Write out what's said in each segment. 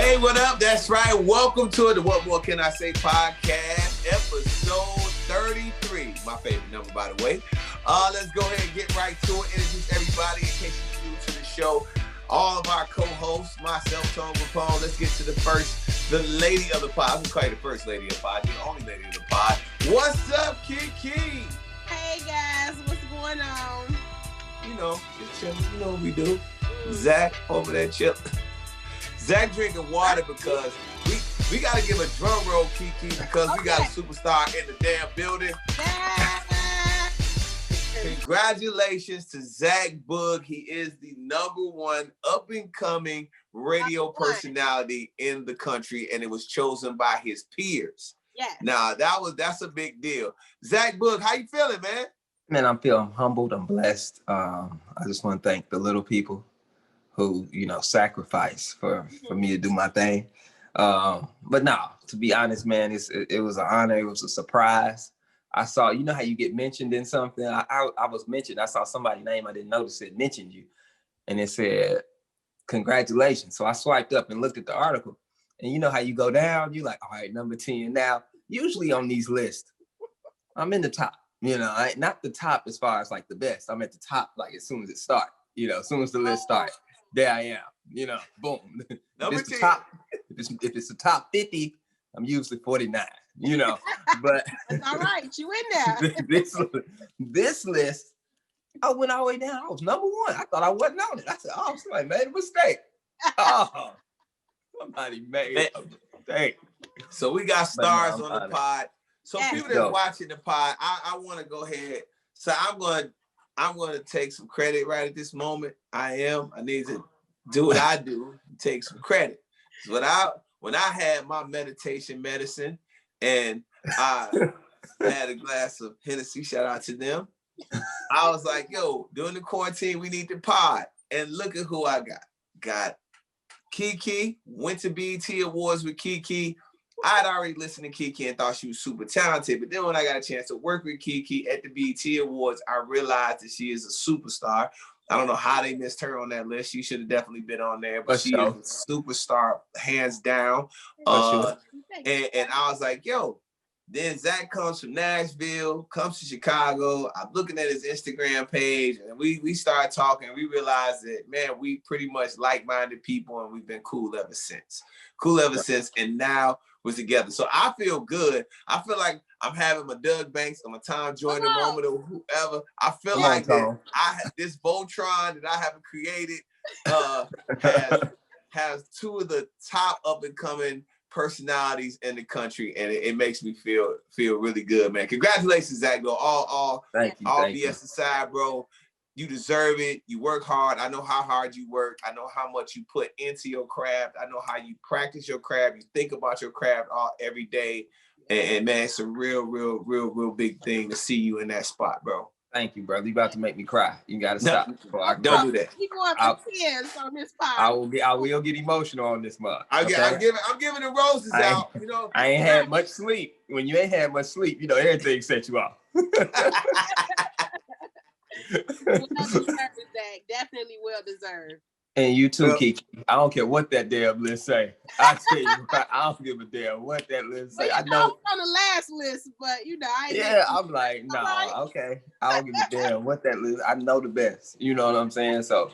Hey, what up? That's right. Welcome to the What More Can I Say podcast, episode 33. My favorite number, by the way. Let's go ahead and get right to it. Introduce everybody in case you're new to the show. All of our co-hosts, myself, Tone Kapone. Let's get to the lady of the pod. I'm call you the first lady of the pod. You're the only lady of the pod. What's up, Keke? Hey, guys. What's going on? You know, just chilling. You know what we do. Zach over there chilling. Zach drinking water because we got to give a drum roll, Keke, because we got a superstar in the damn building. Congratulations to Zach Boog. He is the #1 up-and-coming radio personality in the country, and it was chosen by his peers. Yeah. Now, that's a big deal. Zach Boog, how you feeling, man? Man, I'm feeling humbled. I'm blessed. I just want to thank the little people who, sacrifice for me to do my thing. But no, to be honest, man, it was an honor. It was a surprise. I saw, how you get mentioned in something. I was mentioned. I saw somebody's name I didn't notice it mentioned you, and it said congratulations. So I swiped up and looked at the article, and you know how you go down. You like, all right, number 10. Now, usually on these lists, I'm in the top. Not the top as far as like the best. I'm at the top like as soon as it starts. As soon as the list starts, there I am. Boom. Number 10. 10. If it's the top 50, I'm usually 49. But That's all right. You in there. this list, I went all the way down. I was #1. I thought I wasn't on it. I said, oh, somebody made a mistake. Oh, somebody made a mistake. So we got stars on the pod. So people that's watching the pod, I want to go ahead. So I'm going to take some credit right at this moment. I need to do what I do, take some credit. So when I had my meditation medicine and I had a glass of Hennessy, shout out to them, I was like, yo, during the quarantine, we need the pod. And look at who I got. Got Keke, went to BET Awards with Keke. I'd already listened to Keke and thought she was super talented, but then when I got a chance to work with Keke at the BET Awards, I realized that she is a superstar. I don't know how they missed her on that list. She should have definitely been on there, but she is a superstar, hands down. And I was like, yo, then Zach comes from Nashville, comes to Chicago. I'm looking at his Instagram page, and we started talking. We realized that, man, we pretty much like-minded people, and we've been cool ever since. And now we're together. So I feel good. I feel like I'm having my Doug Banks or my Tom Joyner moment or whoever. I feel like that this Voltron that I have created has two of the top up-and-coming personalities in the country, and it makes me feel really good, man. Congratulations, Zach. All BS aside, bro. You deserve it. You work hard. I know how hard you work. I know how much you put into your craft. I know how you practice your craft. You think about your craft every day. And man, it's a real big thing to see you in that spot, bro. Thank you, brother. You about to make me cry. You got to stop. Don't do that. Keep going for tears on this pod. I will get emotional on this month. I'm giving the roses out. I ain't had much sleep. When you ain't had much sleep, everything sets you off. Well deserved, Zach. Definitely well deserved. And you too, Keke. I don't care what that damn list say. I tell you, I don't give a damn what that list say. I know on the last list, but I'm like, okay. I don't give a damn what that list. I know the best. You know what I'm saying? So,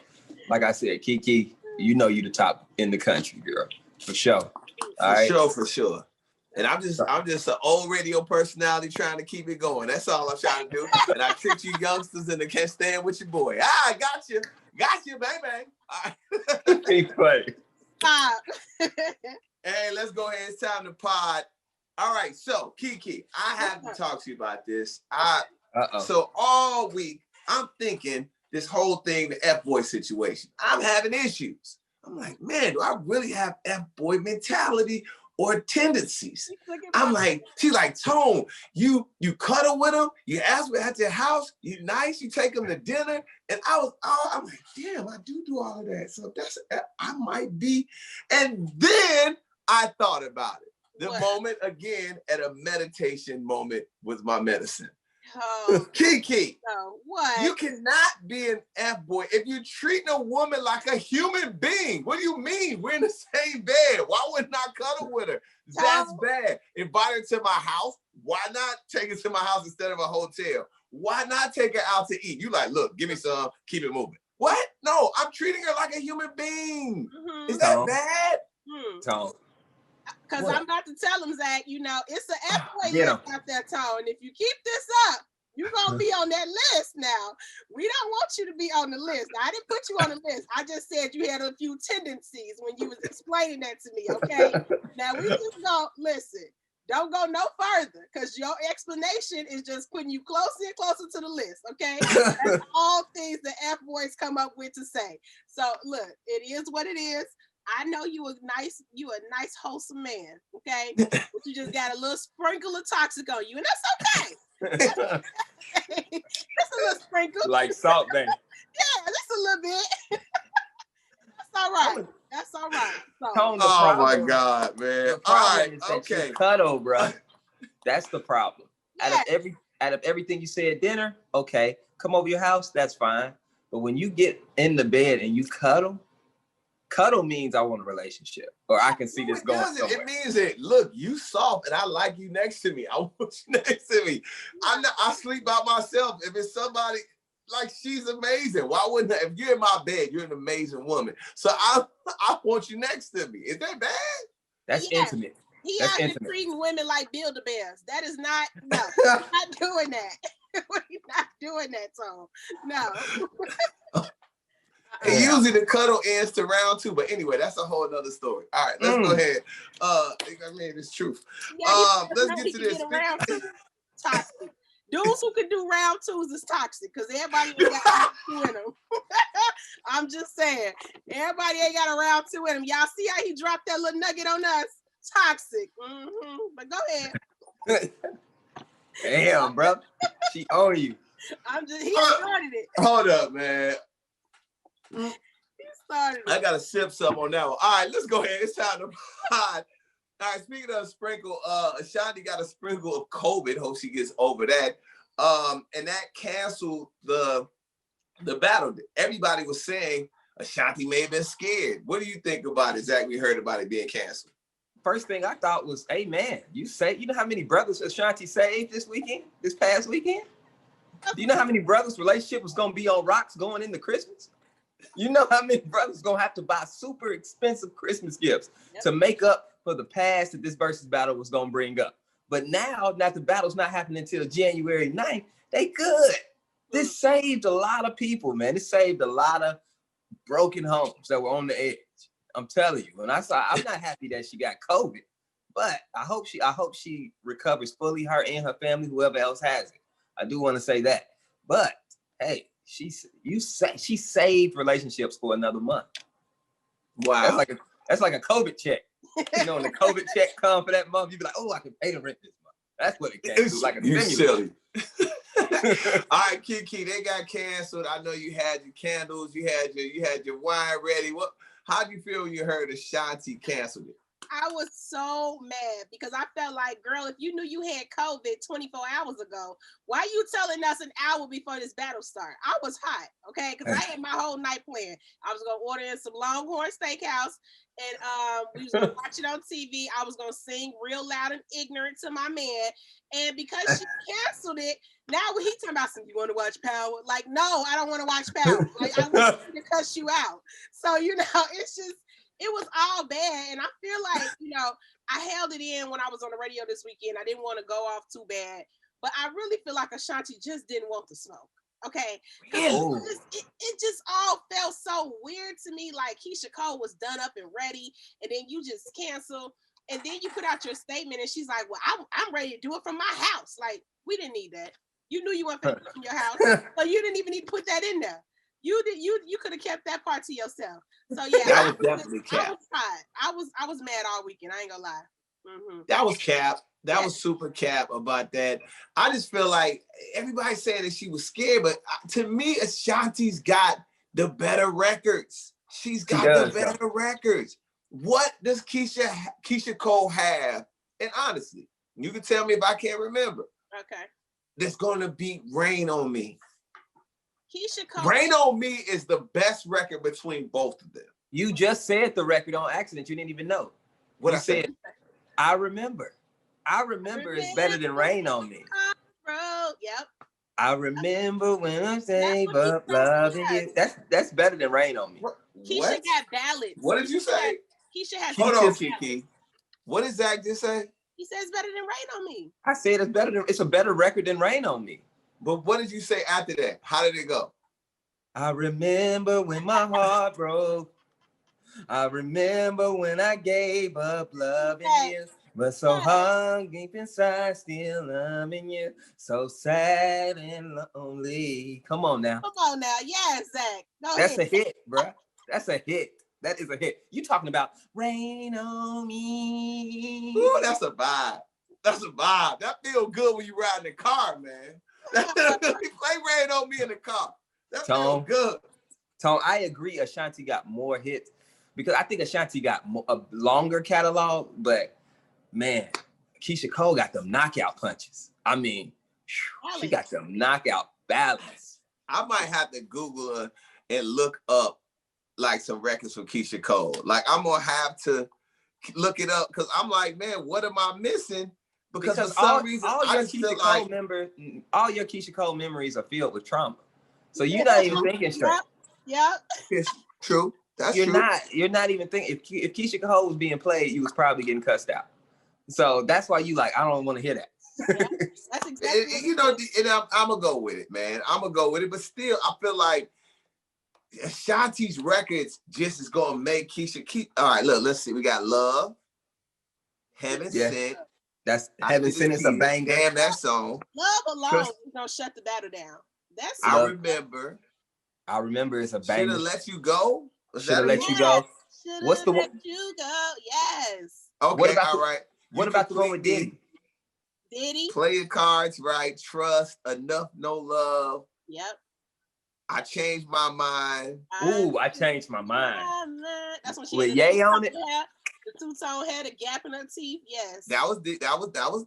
like I said, Keke, you the top in the country, girl, for sure. For sure. And I'm just an old radio personality trying to keep it going. That's all I'm trying to do. And I tricked you youngsters into can't stand with your boy. I got you, baby. All right. Keep playing. Stop. Hey, let's go ahead. It's time to pod. All right, so Keke, I have to talk to you about this. So all week I'm thinking this whole thing, the F-boy situation. I'm having issues. I'm like, man, do I really have F-boy mentality or tendencies? I'm like, she's like, Tone, you cuddle with him, you ask me at your house, you nice, you take him to dinner. And I'm like, damn, I do all of that. So I might be. And then I thought about it. The moment again at a meditation moment with my medicine. Oh, Keke. no, what? You cannot be an F-boy if you're treating a woman like a human being. What do you mean? We're in the same bed. Why wouldn't I cuddle with her? That's bad. Invite her to my house. Why not take her to my house instead of a hotel? Why not take her out to eat? You like, look, give me some, keep it moving. What? No, I'm treating her like a human being. Mm-hmm. Is that bad? Tone. Because I'm about to tell him, Zach, you know, it's an F-boy list out there, Tone. If you keep this up, you're going to be on that list now. We don't want you to be on the list. I didn't put you on the list. I just said you had a few tendencies when you was explaining that to me, okay? Now, we just go, listen, don't go no further because your explanation is just putting you closer and closer to the list, okay? That's all things the F-boys come up with to say. So, look, it is what it is. I know you a nice, wholesome man, okay? But you just got a little sprinkle of toxic on you, and that's okay. That's a little sprinkle. Like salt, man. Yeah, just a little bit. That's all right. That's all right. So, oh my God, man. All right, okay. Cuddle, bro. That's the problem. Yeah. Out of everything you say at dinner, okay, come over your house, that's fine. But when you get in the bed and you cuddle means I want a relationship, or I can see this going somewhere. It means that, look, you soft and I like you next to me. I want you next to me. I sleep by myself. If it's somebody, like, she's amazing. Why wouldn't I? If you're in my bed, you're an amazing woman. So I want you next to me. Is that bad? That's intimate. He out here treating women like Build-A-Bears. That is not, no, we're not doing that. We're not doing that, Tom. No. And usually the cuddle ends to round two, but anyway, that's a whole nother story. All right, let's go ahead. I mean, it's truth. Let's get to this. Toxic. Dudes who can do round twos is toxic because everybody ain't got round two in them. I'm just saying, everybody ain't got a round two in them. Y'all see how he dropped that little nugget on us? Toxic. Mm-hmm. But go ahead. Damn, bro. She own you. He started it. Hold up, man. He started it. I gotta sip some on that one. All right, let's go ahead. It's time to pod. All right, speaking of sprinkle, Ashanti got a sprinkle of COVID. Hope she gets over that. And that canceled the battle. Everybody was saying Ashanti may have been scared. What do you think about it, Zach? We heard about it being canceled. First thing I thought was, hey man, you know how many brothers Ashanti saved this past weekend? Do you know how many brothers' relationship was gonna be on rocks going into Christmas? You know how many brothers gonna have to buy super expensive Christmas gifts to make up for the past that this Verzuz battle was gonna bring up. But now the battle's not happening until January 9th, they good. This saved a lot of people, man. It saved a lot of broken homes that were on the edge. I'm telling you. And I'm not happy that she got COVID, but I hope she recovers fully, her and her family, whoever else has it. I do want to say that. But hey, she saved relationships for another month. Wow. That's like a COVID check. You know, when the COVID check come for that month, you be like, oh, I can pay the rent this month. That's what it came to, like a stimulus. Silly. All right, Keke, they got canceled. I know you had your candles, you had your wine ready. How do you feel when you heard Ashanti canceled it? I was so mad because I felt like, girl, if you knew you had COVID 24 hours ago, why are you telling us an hour before this battle start? I was hot, okay? Because I had my whole night planned. I was going to order in some Longhorn Steakhouse, and we was going to watch it on TV. I was going to sing real loud and ignorant to my man. And because she canceled it, now he talking about some, you want to watch Power? Like, no, I don't want to watch Power. Like, I want to cuss you out. So, you know, it's just, it was all bad. And I feel like, you know, I held it in when I was on the radio this weekend. I didn't want to go off too bad. But I really feel like Ashanti just didn't want the smoke. Okay. It just all felt so weird to me. Like Keisha Cole was done up and ready. And then you just cancel. And then you put out your statement and she's like, well, I'm ready to do it from my house. Like, we didn't need that. You knew you weren't going to do it from your house. So you didn't even need to put that in there. You could have kept that part to yourself. So yeah, that was definitely cap. I was tired. I was mad all weekend. I ain't gonna lie. Mm-hmm. That was cap. That was super cap about that. I just feel like everybody saying that she was scared, but to me, Ashanti's got the better records. She's got the better records. What does Keisha Cole have? And honestly, you can tell me if I can't remember. Okay. that's gonna beat Rain on Me? Keisha Cole. Rain on Me is the best record between both of them. You just said the record on accident. You didn't even know. What you I said? I remember. I remember it's better than Rain on Me. Yep. I remember when I saved up loving you. That's better than Rain on Me. Keisha got ballads. What did you say? Keisha has. Hold on, Keke. What did Zach just say? He says better than Rain on Me. I said it's a better record than Rain on Me. But what did you say after that? How did it go? I remember when my heart broke. I remember when I gave up loving you. But so hung deep inside, still loving you. So sad and lonely. Come on now. Come on now. Yes, Zach. That's a hit, bro. That's a hit. That is a hit. You talking about Rain on Me. Ooh, that's a vibe. That's a vibe. That feels good when you ride in the car, man. Play Rain on Me in the car. That feels good. Tone, I agree Ashanti got more hits because I think Ashanti got a longer catalog, but man, Keisha Cole got them knockout punches. I mean, she got them knockout ballads. I might have to Google and look up like some records from Keisha Cole. Like I'm gonna have to look it up because I'm like, man, what am I missing? Because for some reason, all your Keisha Cole memories are filled with trauma. So you're not even thinking straight. Yep. It's true. That's true. You're not even thinking. If Keisha Cole was being played, you was probably getting cussed out. So that's why you like, I don't want to hear that. Yeah, that's exactly. And I'm gonna go with it, man. I'm gonna go with it. But still, I feel like Ashanti's records just is gonna make Keisha keep. All right, look, let's see. We got Love, Heaven Sent. That's Heaven Sent is a banger. Damn, that song. Love alone is gonna shut the battle down. That's I remember. I remember it's a banger. Should Have Let You Go. Should Have Let You Go. What's the one? Let You Go. Yes. Okay. All right. What about the one with Diddy? Diddy. Play Your Cards Right. Trust. Enough. No Love. Yep. I Changed My Mind. Ooh, I Changed My Mind. That's when she with Ye on it. The two-tone had a gap in her teeth. Yes. That was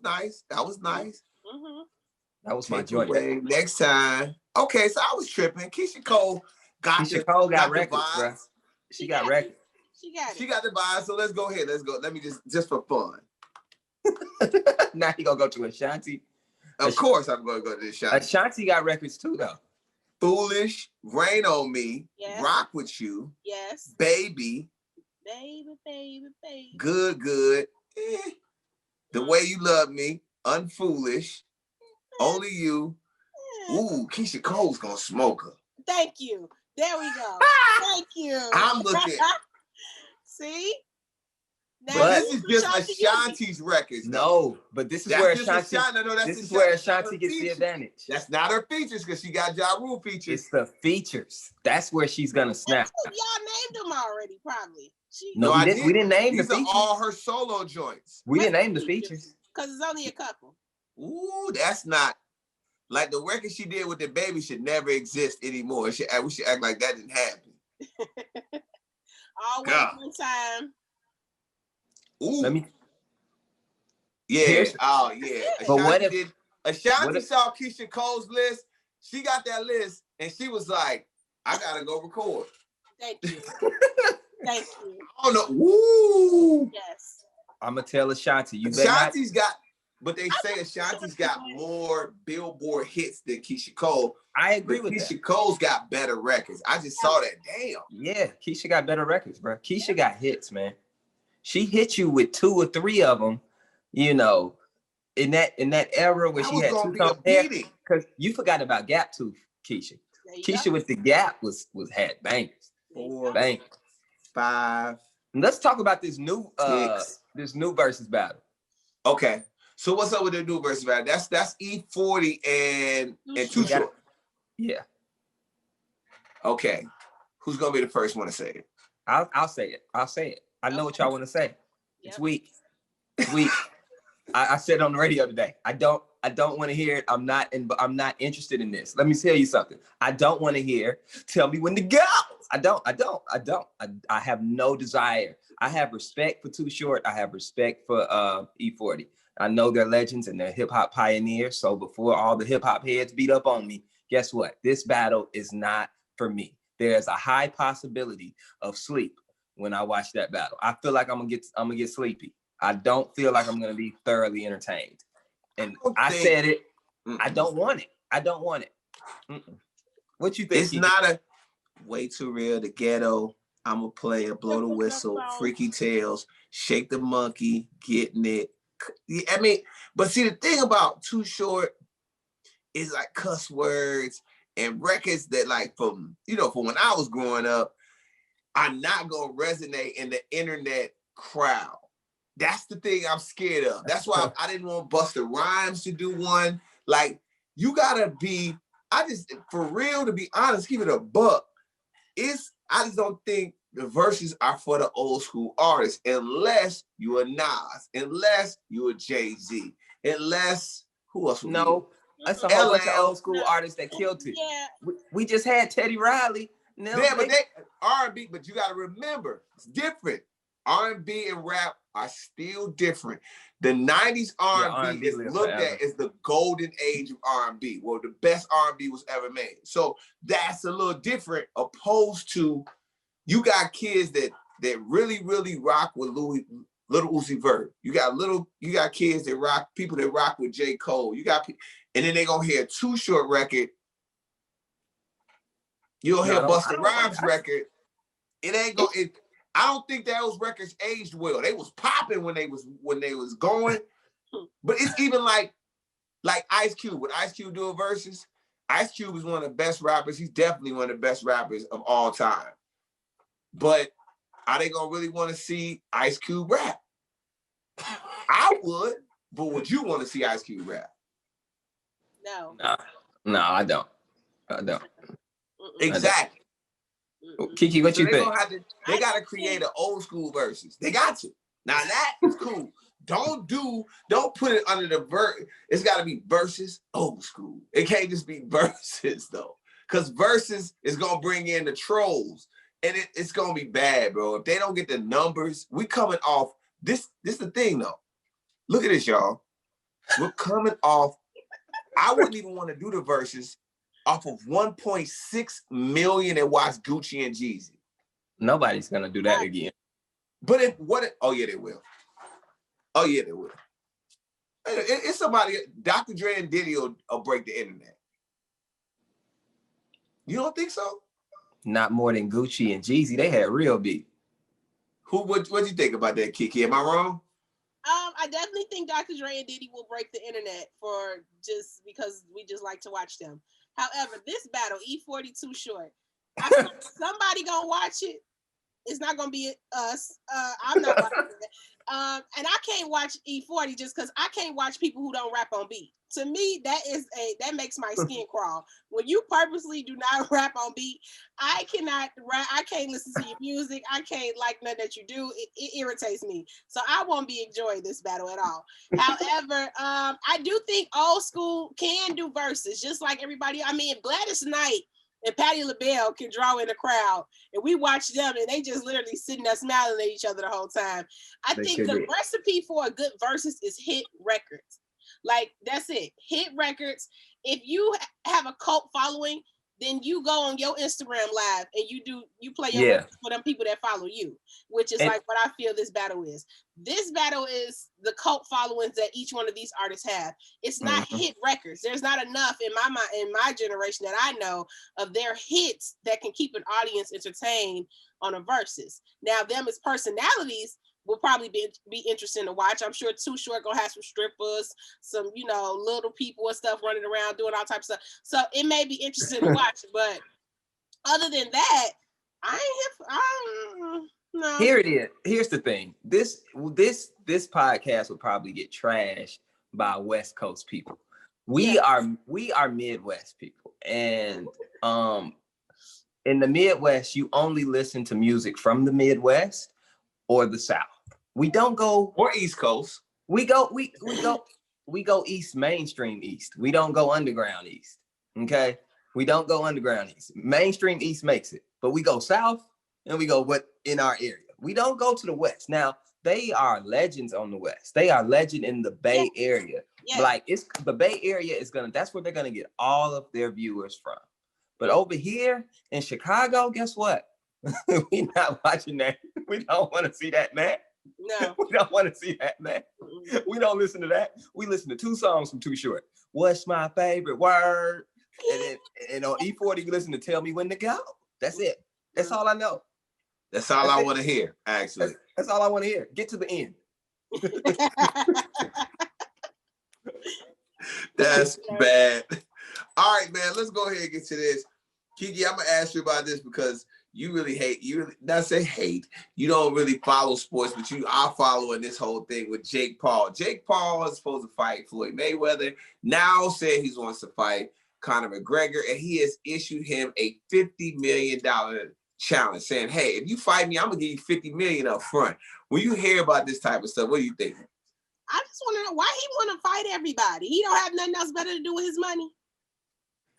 nice. That was nice. Mm-hmm. That was my joint. Next time. Okay, so I was tripping. Keisha Cole got records, bro. She got records. She got it. She got the vibe. So let's go ahead. Let's go. Let me just for fun. Now you gonna go to Ashanti. Of course I'm gonna go to Ashanti. Ashanti got records too, though. Foolish, Rain on Me, yes. Rock With You, yes. Baby, Good, The Way You Love Me, Unfoolish, Only You. Ooh, Keisha Cole's gonna smoke her. Thank you. There we go. Thank you. I'm looking. See? Now, but this is just Ashanti's records. No, but this is where Ashanti. This is where Ashanti gets the advantage. That's not her features because she got Ja Rule features. It's the features. That's where she's gonna snap. Y'all named them already, probably. We didn't name the features. These are all her solo joints. We didn't name the features because it's only a couple. Ooh, that's not like the record she did with the baby should never exist anymore. We should act like that didn't happen. Always on time. Ooh. Let me. Yeah. Oh, yeah. But what if Ashanti saw Keisha Cole's list? She got that list and she was like, I gotta go record. Thank you. Thank you. I don't know. Woo. Yes. I'm gonna tell Ashanti. Ashanti's got, but they say Ashanti's got more Billboard hits than Keisha Cole. I agree with that. Keisha Cole's got better records. I just saw that. Damn. Yeah, Keisha got better records, bro. Keisha got hits, man. She hit you with 2 or 3 of them, you know, in that era where she had 2-tone hair. Because you forgot about Gap Tooth, Keisha. Keisha with the Gap had bangers. 4, bangers. 5. And let's talk about this new versus battle. Okay. So what's up with the new versus battle? That's E40 and Too Short. Yeah. Okay. Who's gonna be the first one to say it? I'll say it. I know what y'all want to say. It's weak. It's weak. I said it on the radio today. I don't want to hear it. I'm not interested in this. Let me tell you something. I don't want to hear. Tell me when to go. I don't. I have no desire. I have respect for Too Short. I have respect for E40. I know they're legends and they're hip hop pioneers. So before all the hip hop heads beat up on me, guess what? This battle is not for me. There's a high possibility of sleep when I watch that battle. I feel like I'm gonna get sleepy. I don't feel like I'm gonna be thoroughly entertained. And I said it. I don't want it. I don't want it. What you think? It's not a way too real. The ghetto. I'm a player. Blow the whistle. Freaky tales. Shake the monkey. Getting it. I mean, but see, the thing about Too Short is like cuss words and records that, like, from when I was growing up, are not gonna resonate in the internet crowd. That's the thing I'm scared of. That's why I didn't want Busta Rhymes to do one. Like, you gotta be, for real, to be honest, keep it a buck. I just don't think the verses are for the old school artists, unless you a Nas, unless you a Jay-Z, unless, who else? No, that's a whole bunch of old school artists that killed it. Yeah. We just had Teddy Riley. But they R&B, but you gotta remember, it's different. R&B and rap are still different. The 90s R&B is looked at as the golden age of R&B. Well, the best R&B was ever made. So that's a little different, opposed to, you got kids that really, really rock with Little Uzi Vert. You got kids that rock, people that rock with J. Cole. And then they gonna hear a Too Short record. You'll hear Busta Rhymes record. It ain't going. I don't think those records aged well. They was popping when they was going, but it's even like Ice Cube. When Ice Cube doing verses, Ice Cube is one of the best rappers. He's definitely one of the best rappers of all time. But are they gonna really want to see Ice Cube rap? I would, but would you want to see Ice Cube rap? No. No, I don't. Exactly. Keke, what you think? They got to create an old school verses. They got to. Now that is cool. Don't put it under the verse. It's got to be verses old school. It can't just be verses though, because verses is gonna bring in the trolls, and it's gonna be bad, bro. If they don't get the numbers, we coming off this. This is the thing though. Look at this, y'all. We're coming off. I wouldn't even want to do the verses off of 1.6 million that watch Gucci and Jeezy. Nobody's gonna do that again. But oh yeah, they will. Oh yeah, they will. It's somebody, Dr. Dre and Diddy will break the internet. You don't think so? Not more than Gucci and Jeezy. They had real beef. What you think about that, Keke? Am I wrong? I definitely think Dr. Dre and Diddy will break the internet because we just like to watch them. However, this battle, E40 Too Short, somebody gonna watch it. It's not gonna be us. I'm not watching it. And I can't watch E40 just because I can't watch people who don't rap on beat. To me, that makes my skin crawl. When you purposely do not rap on beat, I cannot rap. I can't listen to your music. I can't like nothing that you do. It irritates me. So I won't be enjoying this battle at all. However, I do think old school can do verses, just like everybody. I mean, Gladys Knight and Patti LaBelle can draw in the crowd, and we watch them, and they just literally sitting there smiling at each other the whole time. I think the recipe for a good versus is hit records. Like, that's it. Hit records. If you have a cult following, then you go on your Instagram live and you play your records for them people that follow you, which is like what I feel this battle is. This battle is the cult followings that each one of these artists have. It's not hit records. There's not enough in my generation that I know of their hits that can keep an audience entertained on a versus. Now, them as personalities will probably be interesting to watch. I'm sure Too Short gonna have some strippers, some little people and stuff running around doing all types of stuff. So it may be interesting to watch, but other than that, no. Here it is. Here's the thing. This podcast will probably get trashed by West Coast people. We are Midwest people, and in the Midwest, you only listen to music from the Midwest or the South. We don't go or East Coast. We go east, mainstream east. We don't go underground east. Okay? We don't go underground east. Mainstream east makes it. But we go south and we go in our area. We don't go to the west. Now, they are legends on the West. They are legend in the Bay Area. Yeah. Like it's the Bay Area is that's where they're gonna get all of their viewers from. But over here in Chicago, guess what? We not watching that. We don't want to see that, man. No. We don't want to see that, man. We don't listen to that. We listen to 2 songs from Too Short. What's my favorite word? And on E40, we listen to Tell Me When to Go. That's it. That's all I know. That's all I want to hear, actually. That's all I want to hear. Get to the end. That's bad. All right, man, let's go ahead and get to this. Keke, I'm going to ask you about this because you really hate, you don't really follow sports, but you are following this whole thing with Jake Paul. Jake Paul is supposed to fight Floyd Mayweather. Now said he wants to fight Conor McGregor, and he has issued him a $50 million challenge, saying, hey, if you fight me, I'm going to give you $50 million up front. When you hear about this type of stuff, what do you think? I just want to know why he want to fight everybody. He don't have nothing else better to do with his money.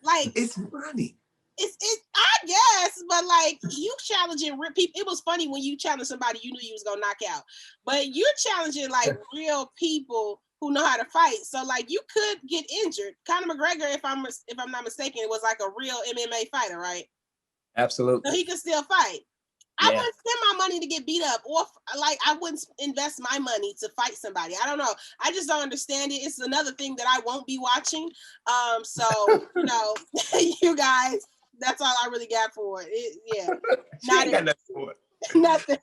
Like, it's money. It's I guess, but like you challenging people. It was funny when you challenged somebody you knew you was gonna knock out, but you're challenging like real people who know how to fight. So like you could get injured. Conor McGregor, if I'm not mistaken, was like a real MMA fighter, right? Absolutely. So he could still fight. Yeah. I wouldn't spend my money to get beat up, or like I wouldn't invest my money to fight somebody. I don't know. I just don't understand it. It's another thing that I won't be watching. So you know, you guys. That's all I really got for it. Yeah. Not got nothing for it. Nothing.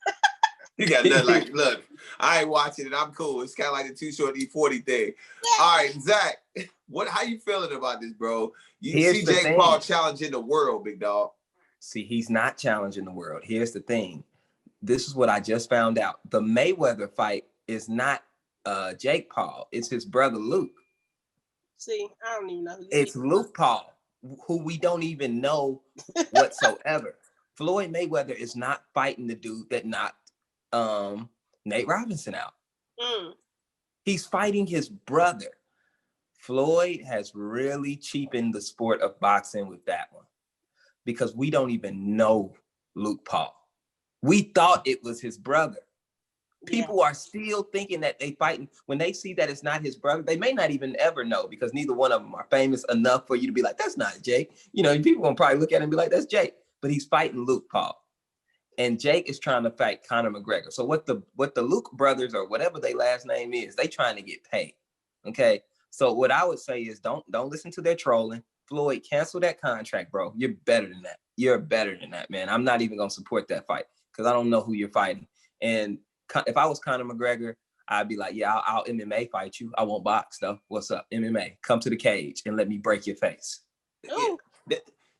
You got nothing like, look, I ain't watching it. I'm cool. It's kind of like the Too Short E40 thing. Yeah. All right, Zach, how you feeling about this, bro? You see Jake Paul challenging the world, big dog. See, he's not challenging the world. Here's the thing. This is what I just found out. The Mayweather fight is not Jake Paul. It's his brother, Luke. See, I don't even know. It's Luke Paul, who we don't even know whatsoever. Floyd Mayweather is not fighting the dude that knocked Nate Robinson out. He's fighting his brother. Floyd has really cheapened the sport of boxing with that one because we don't even know Luke Paul. We thought it was his brother. People are still thinking that they fighting. When they see that it's not his brother, they may not even ever know because neither one of them are famous enough for you to be like, that's not Jake. You know, people gonna probably look at him and be like, that's Jake. But he's fighting Luke Paul. And Jake is trying to fight Conor McGregor. So what the Luke brothers or whatever their last name is, they trying to get paid. Okay. So what I would say is don't listen to their trolling. Floyd, cancel that contract, bro. You're better than that. You're better than that, man. I'm not even gonna support that fight because I don't know who you're fighting. And if I was Conor McGregor, I'd be like, yeah, I'll MMA fight you. I won't box though. What's up? MMA, come to the cage and let me break your face.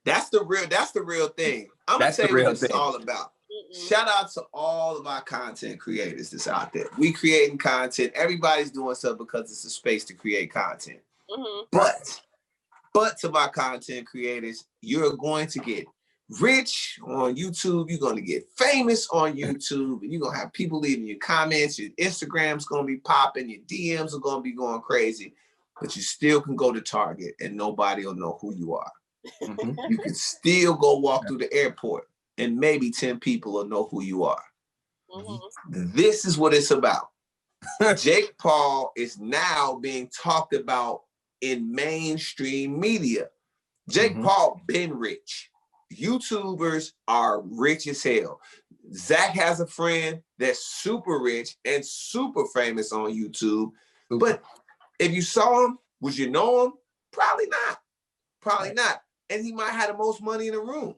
That's the real thing. I'm gonna tell you what it's all about. Shout out to all of our content creators that's out there. We creating content. Everybody's doing stuff because it's a space to create content. But to my content creators, you're going to get rich on YouTube. You're going to get famous on YouTube. And you're going to have people leaving you comments. Your Instagram's going to be popping. Your DMs are going to be going crazy. But you still can go to Target and nobody will know who you are. You can still go walk through the airport and maybe 10 people will know who you are. This is what it's about. Jake Paul is now being talked about in mainstream media. Jake Paul been rich. YouTubers are rich as hell. Zach has a friend that's super rich and super famous on YouTube. But if you saw him, would you know him? Probably not. Probably not. And he might have the most money in the room.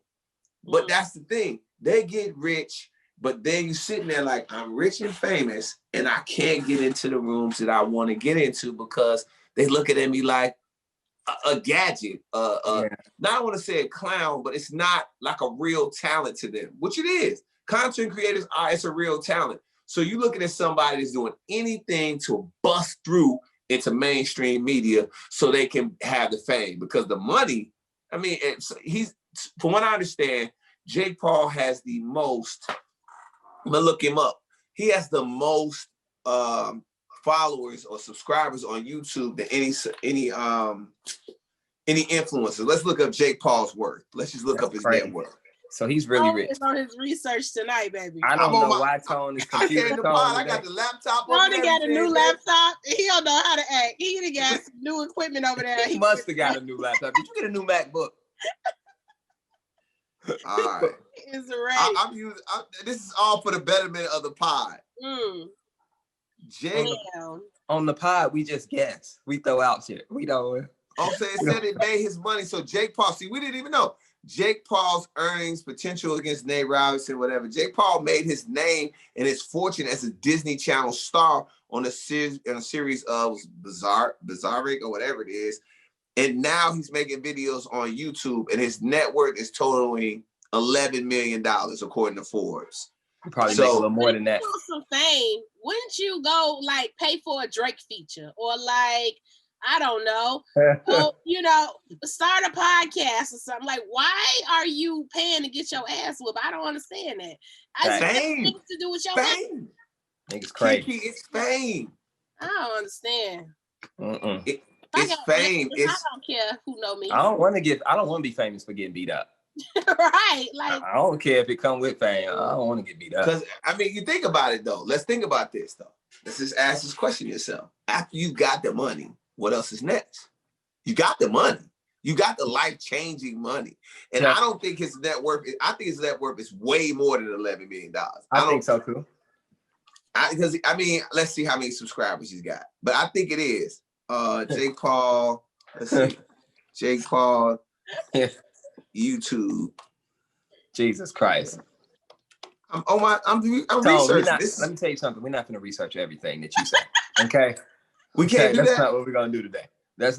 But that's the thing. They get rich, but then you sitting there like, I'm rich and famous, and I can't get into the rooms that I want to get into because they look at me like a gadget. Not I want to say a clown, but it's not like a real talent to them, which it is. Content creators are, it's a real talent. So you're looking at somebody that's doing anything to bust through into mainstream media so they can have the fame because the money, I mean, he's, from what I understand, Jake Paul has the most, I'm gonna look him up. He has the most followers or subscribers on YouTube than any influencer. Let's look up Jake Paul's worth. Let's just look up his net worth. So he's really rich. He's on his research tonight, baby. I don't know why Tone is confused. I came to pod. I got the laptop. Tone got a new laptop. He don't know how to act. He done got some new equipment over there. He must have got a new laptop. Did you get a new MacBook? All right. It's ready. I'm using. This is all for the betterment of the pod. Jake, on the pod, we just guess. We throw out shit. We don't. So it said it made his money. So Jake Paul, see, we didn't even know Jake Paul's earnings potential against Nate Robinson, whatever. Jake Paul made his name and his fortune as a Disney Channel star on a series of Bizarric or whatever it is. And now he's making videos on YouTube, and his net worth is totaling $11 million, according to Forbes. Probably make a little more than that. Some fame, wouldn't you go like pay for a Drake feature or like, I don't know, start a podcast or something? Like, why are you paying to get your ass whooped? I don't understand that. Fame to do with your fame. Niggas crazy. Keke, it's fame. I don't understand. It's fame. I don't care who know me. I don't want to be famous for getting beat up. Right. Like, I don't care if it come with fame. I don't want to get beat up. Because you think about it though. Let's think about this though. Let's just ask this question yourself. After you got the money, what else is next? You got the money. You got the life-changing money. And I don't think his net worth is way more than $11 million. I think so too. Because let's see how many subscribers he's got. But I think it is. Jake Paul. Let's see. Jake Paul. YouTube. Jesus Christ. I'm researching this. Let me tell you something. We're not going to research everything that you say. Okay? We can't do that. That's not what we're going to do today. That's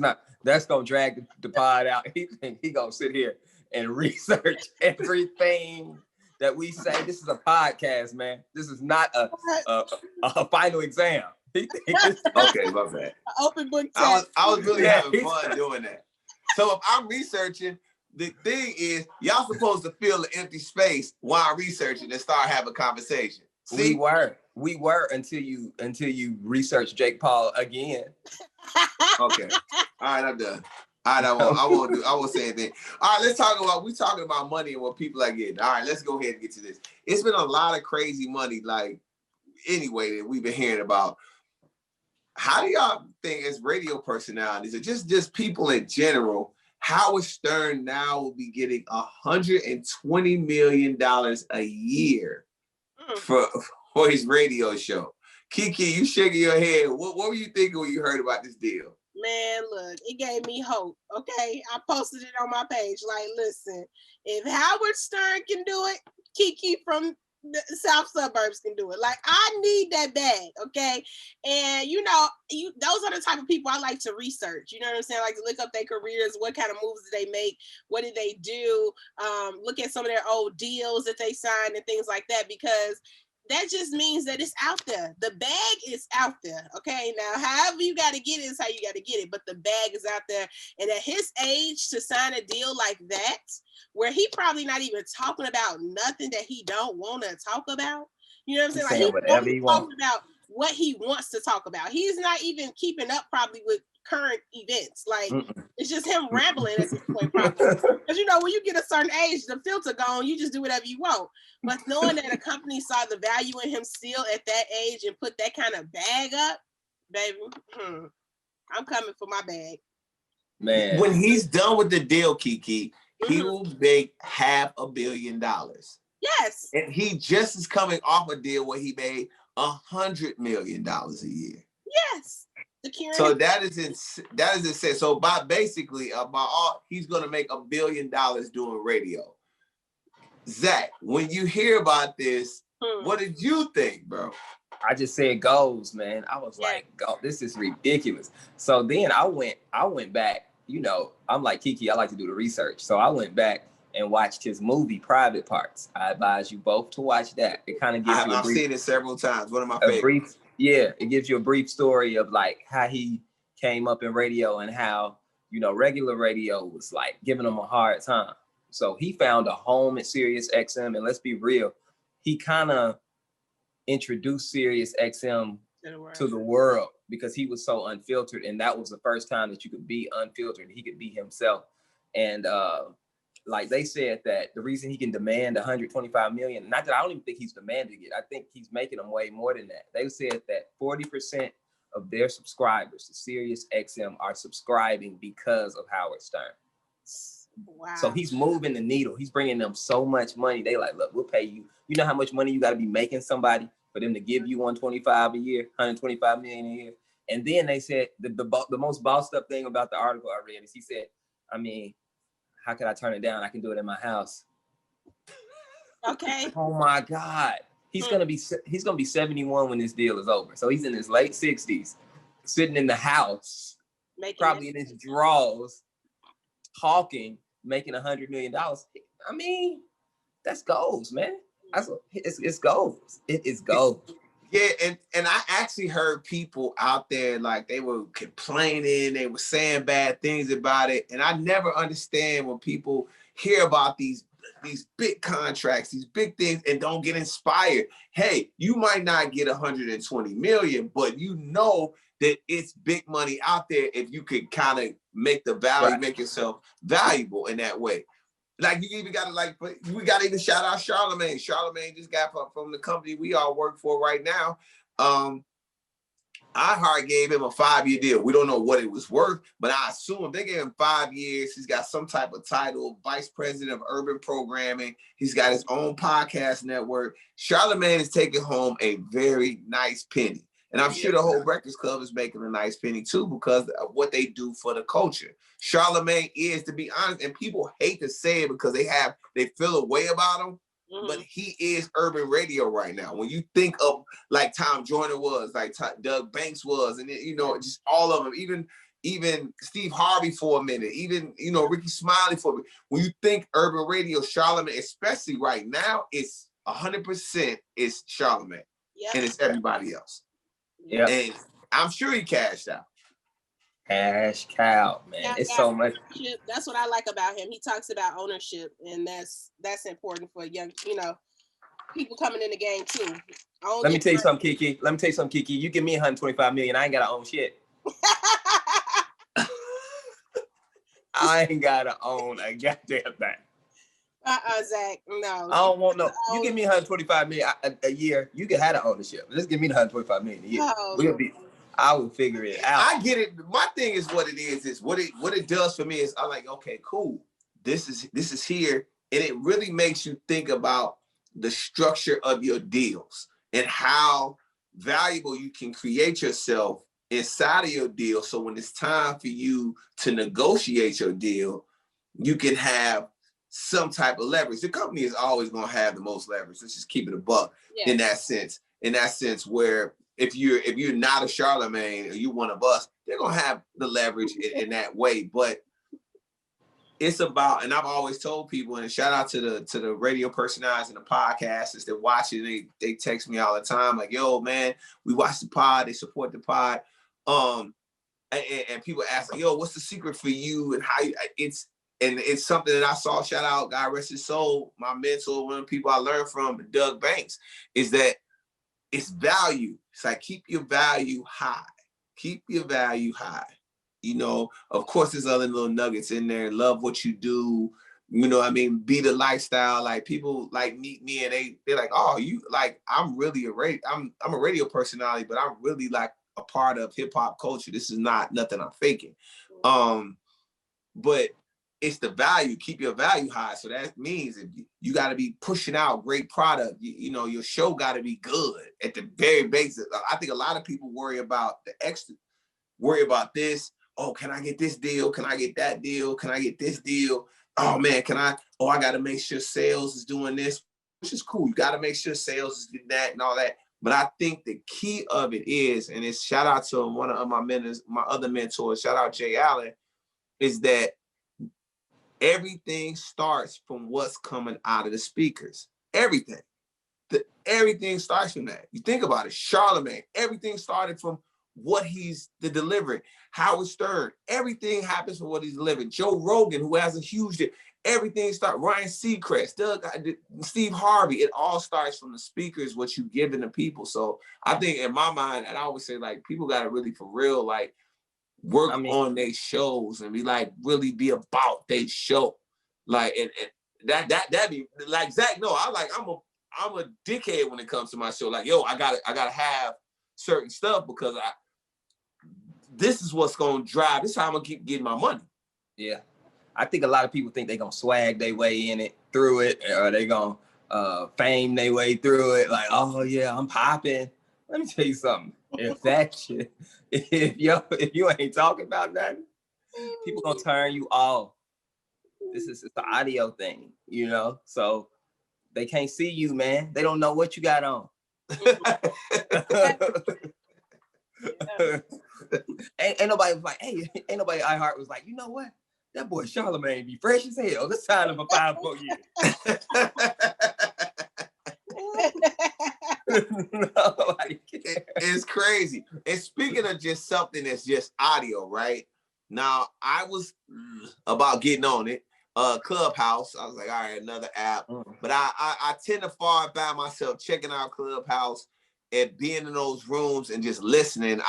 going to drag the pod out. He going to sit here and research everything that we say. This is a podcast, man. This is not a final exam. Okay, my bad. Open book test. I was really having fun doing that. So if I'm researching, the thing is, y'all supposed to fill the empty space while researching and start having conversation. See? We were until you research Jake Paul again. Okay. All right, I'm done. All right, I won't say anything. All right, we're talking about money and what people are getting. All right, let's go ahead and get to this. It's been a lot of crazy money, that we've been hearing about. How do y'all think, as radio personalities or just people in general, Howard Stern now will be getting $120 million a year for his radio show? Keke, you shaking your head. What were you thinking when you heard about this deal? Man, look, it gave me hope. Okay, I posted it on my page. Like, listen, if Howard Stern can do it, Keke from the South Suburbs can do it. Like, I need that bag, okay? And those are the type of people I like to research. You know what I'm saying? Like to look up their careers, what kind of moves did they make, what did they do? Look at some of their old deals that they signed and things like that, because that just means that it's out there. The bag is out there, okay? Now, however you got to get it is how you got to get it, but the bag is out there. And at his age, to sign a deal like that, where he probably not even talking about nothing that he don't want to talk about, you know what I'm saying? Like, whatever he wants about what he wants to talk about. He's not even keeping up probably with current events. Like, it's just him rambling at this point, probably. Because when you get a certain age, the filter gone, you just do whatever you want. But knowing that a company saw the value in him still at that age and put that kind of bag up, baby, I'm coming for my bag. Man, when he's done with the deal, Keke, he will make $500 million. Yes. And he just is coming off a deal where he made $100 million a year. Yes. So that is insane. So he's gonna make $1 billion doing radio. Zach, when you hear about this, what did you think, bro? I just said goals, man. I was like, this is ridiculous. So then I went back. I'm like Keke, I like to do the research. So I went back and watched his movie, Private Parts. I advise you both to watch that. It kind of gives you I've seen it several times. One of my favorites. It gives you a brief story of like how he came up in radio and how, regular radio was like giving him a hard time. So he found a home at Sirius XM, and let's be real, he kind of introduced Sirius XM to the world because he was so unfiltered, and that was the first time that you could be unfiltered. He could be himself, and like they said that the reason he can demand 125 million, not that I don't even think he's demanding it, I think he's making them way more than that. They said that 40% of their subscribers to Sirius XM are subscribing because of Howard Stern. Wow. So he's moving the needle. He's bringing them so much money. They like, look, we'll pay you. You know how much money you got to be making somebody for them to give you 125 a year, 125 million a year. And then they said the most bossed up thing about the article I read is he said, I mean, how can I turn it down? I can do it in my house. Okay. Oh my God. He's gonna be 71 when this deal is over. So he's in his late 60s, sitting in the house, probably in his drawers, talking, making $100 million. I mean, that's goals, man. It's goals. It is goals. Yeah, and I actually heard people out there, like, they were complaining, they were saying bad things about it. And I never understand when people hear about these big contracts, these big things, and don't get inspired. Hey, you might not get 120 million, but you know that it's big money out there if you could kind of make the value, make yourself valuable in that way. Like, you even gotta, like, we gotta even shout out Charlemagne. Charlemagne just got from the company we all work for right now. iHeart gave him a 5-year deal. We don't know what it was worth, but I assume they gave him 5 years. He's got some type of title, Vice President of Urban Programming. He's got his own podcast network. Charlemagne is taking home a very nice penny. And I'm sure the whole Breakfast Club is making a nice penny too, because of what they do for the culture. Charlemagne is, to be honest, and people hate to say it because they feel a way about him, but he is urban radio right now. When you think of, like, Tom Joyner was, like Doug Banks was, and you know, just all of them, even Steve Harvey for a minute, even, you know, Ricky Smiley for a minute. When you think urban radio, Charlemagne, especially right now, it's 100% is Charlemagne, and it's everybody else. Yeah, and I'm sure he cashed out. Cash cow, man. Yeah, it's so much. That's what I like about him. He talks about ownership, and that's important for young, you know, people coming in the game too. Let me tell you something, Keke. You give me 125 million, I ain't gotta own shit. I ain't gotta own a goddamn thing. Zach, no. I don't want no. You give me 125 million a year, you can have the ownership. Just give me the 125 million a year. I will figure it out. I get it. My thing is what it is what it does for me is I'm like, okay, cool. This is here. And it really makes you think about the structure of your deals and how valuable you can create yourself inside of your deal. So when it's time for you to negotiate your deal, you can have some type of leverage. The company is always going to have the most leverage. Let's just keep it a buck in that sense. In that sense, where if you're not a Charlemagne or you one of us, they're gonna have the leverage in that way. But it's about, and I've always told people, and shout out to the radio personalities and the podcasters that watch it. They text me all the time, like, yo, man, we watch the pod, they support the pod. And people ask, like, yo, what's the secret for you and how it's something that I saw, shout out, God rest his soul, my mentor, one of the people I learned from, Doug Banks, is that it's value. It's like, keep your value high. Keep your value high. You know, of course, there's other little nuggets in there. Love what you do. You know what I mean? Be the lifestyle. Like, people like meet me and they're like, oh, you like, I'm really I'm a radio personality, but I'm really like a part of hip hop culture. This is not nothing I'm faking. But it's the value. Keep your value high. So that means if you got to be pushing out great product. You know, your show got to be good at the very basic. I think a lot of people worry about the extra, worry about this. Oh, can I get this deal? Can I get that deal? Can I get this deal? Oh man, I got to make sure sales is doing this, which is cool. You got to make sure sales is doing that and all that. But I think the key of it is, and it's shout out to one of my mentors, my other mentors, shout out Jay Allen, is that everything starts from what's coming out of the speakers. Everything. Everything starts from that. You think about it. Charlemagne, everything started from what he's delivering. Howard Stern, everything happens from what he's delivering. Joe Rogan, who has a huge, everything starts. Ryan Seacrest, Steve Harvey, it all starts from the speakers, what you giving the people. So I think in my mind, and I always say, like, people got to really, for real, like, work on their shows and be like, really be about their show. Like, and that be like Zach. No, I'm a dickhead when it comes to my show. Like, yo, I gotta have certain stuff because this is what's gonna drive. This is how I'm gonna keep getting my money. Yeah, I think a lot of people think they're gonna swag their way in it through it, or they gonna fame their way through it. Like, oh yeah, I'm popping. Let me tell you something. If that shit, if you ain't talking about nothing, people gonna turn you off. It's the audio thing, you know. So they can't see you, man. They don't know what you got on. ain't nobody was like, hey, ain't nobody iHeart was like, you know what? That boy Charlamagne be fresh as hell. Let's sign him for 5 more years. It's crazy. And speaking of just something that's just audio, right? Now, I was about getting on it. Clubhouse. I was like, all right, another app. But I tend to fall by myself checking out Clubhouse and being in those rooms and just listening.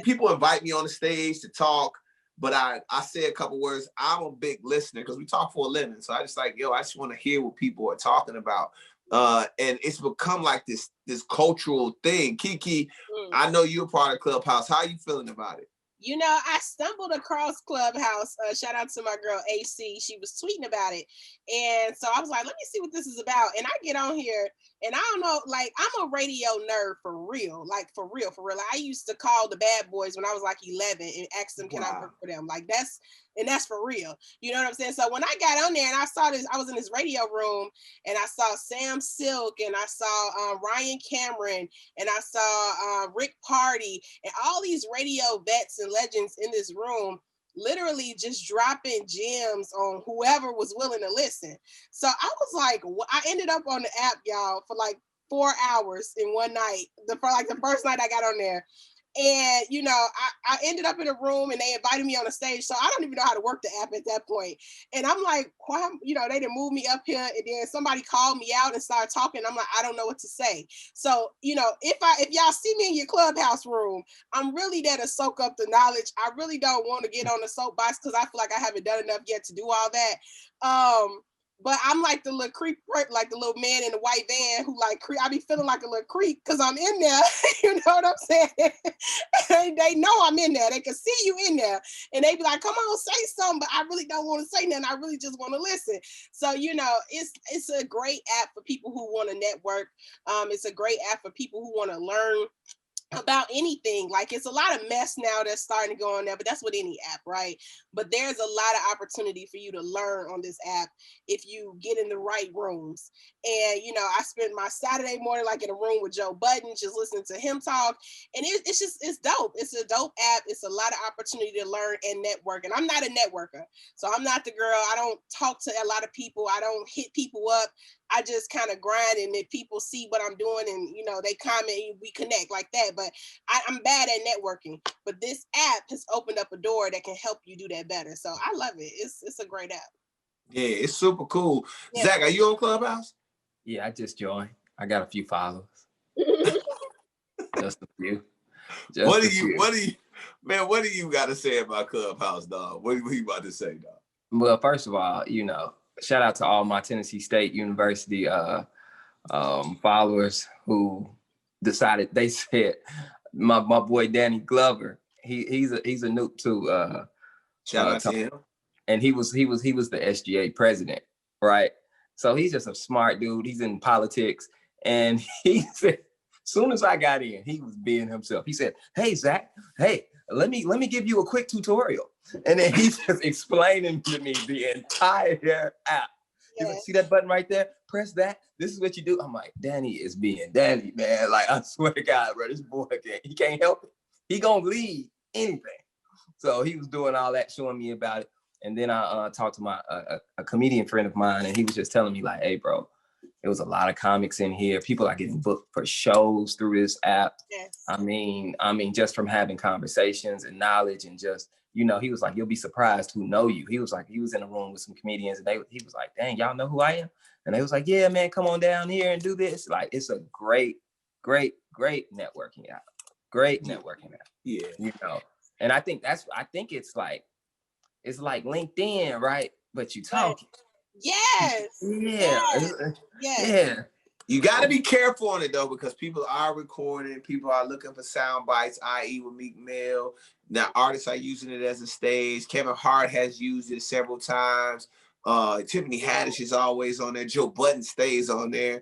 People invite me on the stage to talk, but I say a couple words. I'm a big listener because we talk for a living. So I just like, I just want to hear what people are talking about. And it's become like this cultural thing. Keke, I know you're a part of Clubhouse. How are you feeling about it? You know, I stumbled across Clubhouse. Shout out to my girl AC. She was tweeting about it. And so I was like, let me see what this is about. And I get on here and I don't know, like, I'm a radio nerd for real. Like, for real. Like, I used to call the bad boys when I was like 11 and ask them, can I work for them? Like, that's for real. You know what I'm saying? So when I got on there and I saw this, I was in this radio room and I saw Sam Silk and I saw Ryan Cameron and I saw Rick Party and all these radio vets and legends in this room, literally just dropping gems on whoever was willing to listen. So I was like, I ended up on the app, y'all, for like 4 hours in one night. The first night I got on there. And, you know, I ended up in a room and they invited me on the stage. So I don't even know how to work the app at that point. And I'm like, why, you know, they didn't move me up here. And then somebody called me out and started talking. I'm like, I don't know what to say. So, you know, if y'all see me in your Clubhouse room, I'm really there to soak up the knowledge. I really don't want to get on the soapbox because I feel like I haven't done enough yet to do all that. But I'm like the little creep, like the little man in the white van who like creep. I be feeling like a little creep because I'm in there. You know what I'm saying? They know I'm in there. They can see you in there, and they be like, "Come on, say something." But I really don't want to say nothing. I really just want to listen. So you know, it's a great app for people who want to network. It's a great app for people who want to learn about anything. Like, it's a lot of mess now that's starting to go on there, but that's with any app, right? But there's a lot of opportunity for you to learn on this app if you get in the right rooms. And you know, I spent my Saturday morning like in a room with Joe Budden, just listening to him talk, and it's dope. It's a dope app. It's a lot of opportunity to learn and network. And I'm not a networker, so I'm not the girl. I don't talk to a lot of people. I don't hit people up. I just kind of grind, and if people see what I'm doing and, you know, they comment and we connect like that. But I'm bad at networking. But this app has opened up a door that can help you do that better. So I love it. It's a great app. Yeah, it's super cool. Yeah. Zach, are you on Clubhouse? Yeah, I just joined. I got a few followers. Just a few. What do you got to say about Clubhouse, dog? What are you about to say, dog? Well, first of all, you know, shout out to all my Tennessee State University followers who decided. They said my boy Danny Glover, he's a noob too. Shout out to him. And he was the SGA president, right? So he's just a smart dude. He's in politics, and he said, as soon as I got in, he was being himself. He said, "Hey Zach, hey, let me give you a quick tutorial." And then he's just explaining to me the entire app. He's like, see that button right there? Press that. This is what you do. I'm like, Danny is being Danny, man. Like, I swear to God, bro, this boy he can't help it. He gonna lead anything. So he was doing all that, showing me about it. And then I talked to my a comedian friend of mine, and he was just telling me like, hey, bro, there was a lot of comics in here. People are getting booked for shows through this app. Yes. I mean, just from having conversations and knowledge and just, you know, he was like, you'll be surprised who know you. He was like, he was in a room with some comedians and he was like, dang, y'all know who I am? And they was like, yeah, man, come on down here and do this. Like, it's a great networking app. Great networking app. Yeah. You know, and I think it's like LinkedIn, right? but you talking. Yes. Yeah. You got to be careful on it though, because people are recording, people are looking for sound bites, i.e. with Meek Mill. Now artists are using it as a stage. Kevin Hart has used it several times. Tiffany Haddish is always on there. Joe Budden stays on there.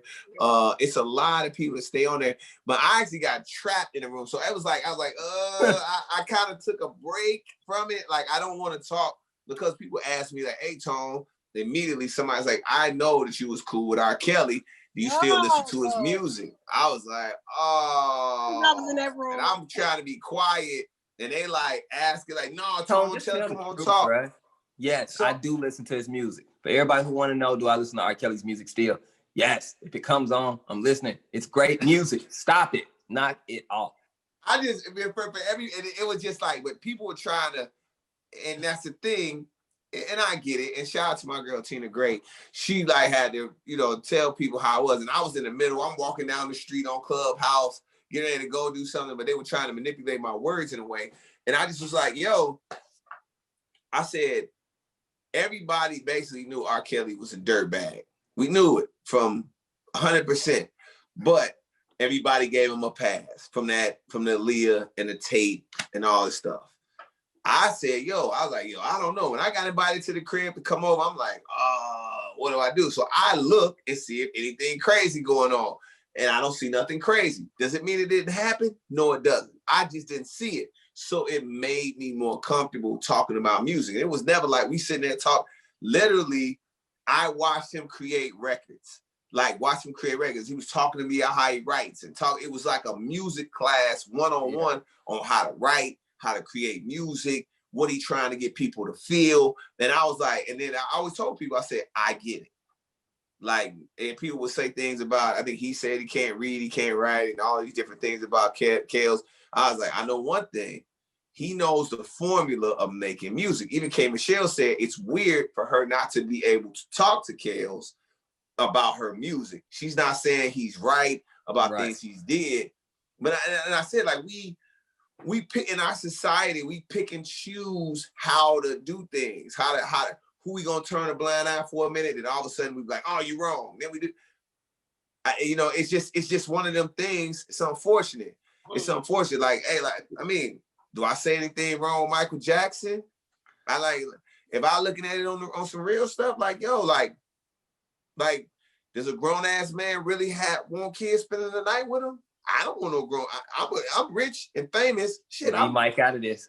It's a lot of people that stay on there. But I actually got trapped in the room. So I was like, I kind of took a break from it. Like, I don't want to talk because people ask me like, hey, Tone, immediately somebody's like, I know that you was cool with R. Kelly. Do you still listen to his music? I was like, oh. I was in that room. And I'm trying to be quiet. And they like asking like, no, Tone, come on, talk. Right? Yes, I do listen to his music. For everybody who want to know, do I listen to R. Kelly's music still? Yes. If it comes on, I'm listening. It's great music. Stop it. Knock it off. It was just like, but people were trying to, and that's the thing. And I get it. And shout out to my girl, Tina Gray. She like had to, tell people how I was. And I was in the middle. I'm walking down the street on Clubhouse, getting ready to go do something, but they were trying to manipulate my words in a way. And I just was like, yo, I said, everybody basically knew R. Kelly was a dirtbag. We knew it from 100%. But everybody gave him a pass from the Aaliyah and the tape and all this stuff. I said, I don't know. When I got invited to the crib to come over, I'm like, what do I do? So I look and see if anything crazy going on. And I don't see nothing crazy. Does it mean it didn't happen? No, it doesn't. I just didn't see it. So it made me more comfortable talking about music. It was never like we sitting there talk. Literally, I watched him create records. He was talking to me about how he writes and talk. It was like a music class one-on-one on how to write, how to create music, what he trying to get people to feel. And I was like, and then I always told people, I said, I get it. Like, and people would say things about, I think he said he can't read, he can't write, and all these different things about Kales. I was like, I know one thing. He knows the formula of making music. Even K. Michelle said it's weird for her not to be able to talk to Kales about her music. She's not saying he's right about things he's did. But I said, like, we pick in our society, we pick and choose how to do things, who we gonna turn a blind eye for a minute, and all of a sudden we be like, oh, you're wrong. Then we do. It's just one of them things. It's unfortunate. It's unfortunate. Like, hey, do I say anything wrong with Michael Jackson? If I looking at it on some real stuff, like, yo, like, does a grown ass man really want kids spending the night with him? I don't want no grown. I'm rich and famous. Shit, Leave Mike out of this.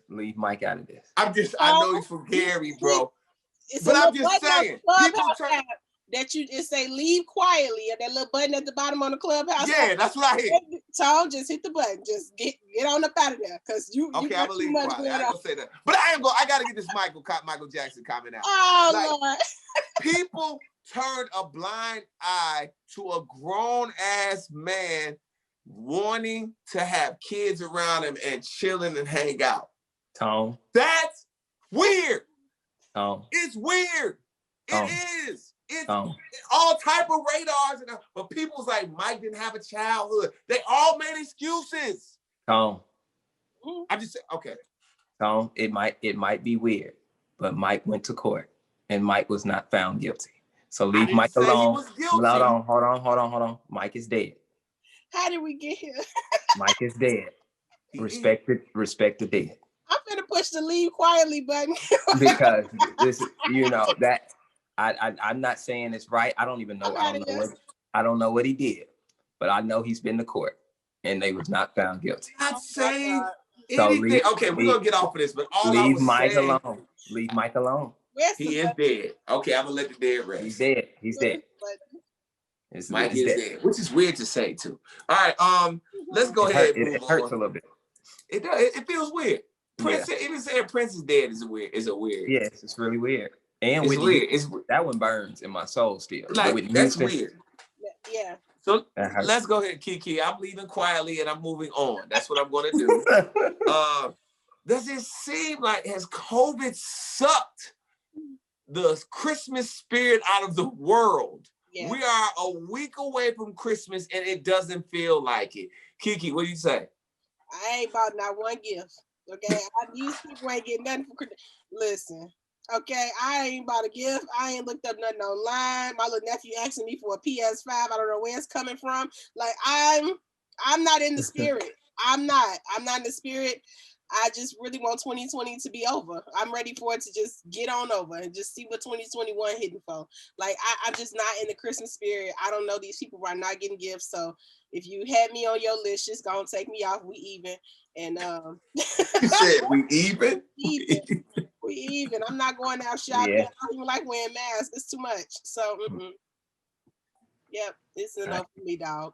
I know he's from Gary, bro. But I'm just saying, people turn. That you just say leave quietly, and that little button at the bottom on the Clubhouse. Yeah, that's what I hit. Tone, just hit the button. Just get on up out of there, because you got too much going on. I ain't gonna say that, but I gotta get this Michael Jackson comment out. Oh, Lord. People turned a blind eye to a grown ass man wanting to have kids around him and chilling and hang out. Tone. That's weird. Tone. It's weird. Tone. It is. It's all type of radars, but people's like, Mike didn't have a childhood. They all made excuses. Tone. I just said, okay. Tone, it might be weird, but Mike went to court and Mike was not found guilty. So leave Mike alone. Hold on. Mike is dead. How did we get here? Mike is dead. Respect the dead. I'm gonna push the leave quietly button. Because this, that I'm not saying it's right. I don't even know. I don't know what he did, but I know he's been to court and they was not found guilty. Not saying anything. Okay, we're gonna get off of this, but leave Mike alone. Leave Mike alone. He is dead. Okay, I'm gonna let the dead rest. He's dead. Mike is dead, which is weird to say too. All right, let's go ahead. It hurts a little bit. It does. It feels weird. Prince, even saying Prince is dead is weird. Yes, it's really weird. And it's weird. That one burns in my soul still. Like, that's weird. Yeah. So let's go ahead, Keke. I'm leaving quietly and I'm moving on. That's what I'm going to do. Does it seem like has COVID sucked the Christmas spirit out of the world? Yeah. We are a week away from Christmas and it doesn't feel like it. Keke, what do you say? I ain't bought not one gift. Okay, these people ain't getting nothing for Christmas. Listen, Okay, I ain't bought a gift. I ain't looked up nothing online. My little nephew asking me for a PS5. I don't know where it's coming from. Like I'm not in the spirit. I'm not in the spirit. I just really want 2020 to be over. I'm ready for it to just get on over and just see what 2021 hitting for. Like I'm just not in the Christmas spirit. I don't know these people who are not getting gifts. So if you had me on your list, just go and take me off. We even. And you said we even? We even. I'm not going out shopping. Yeah. I don't even like wearing masks. It's too much. So yep, it's enough for me, dog.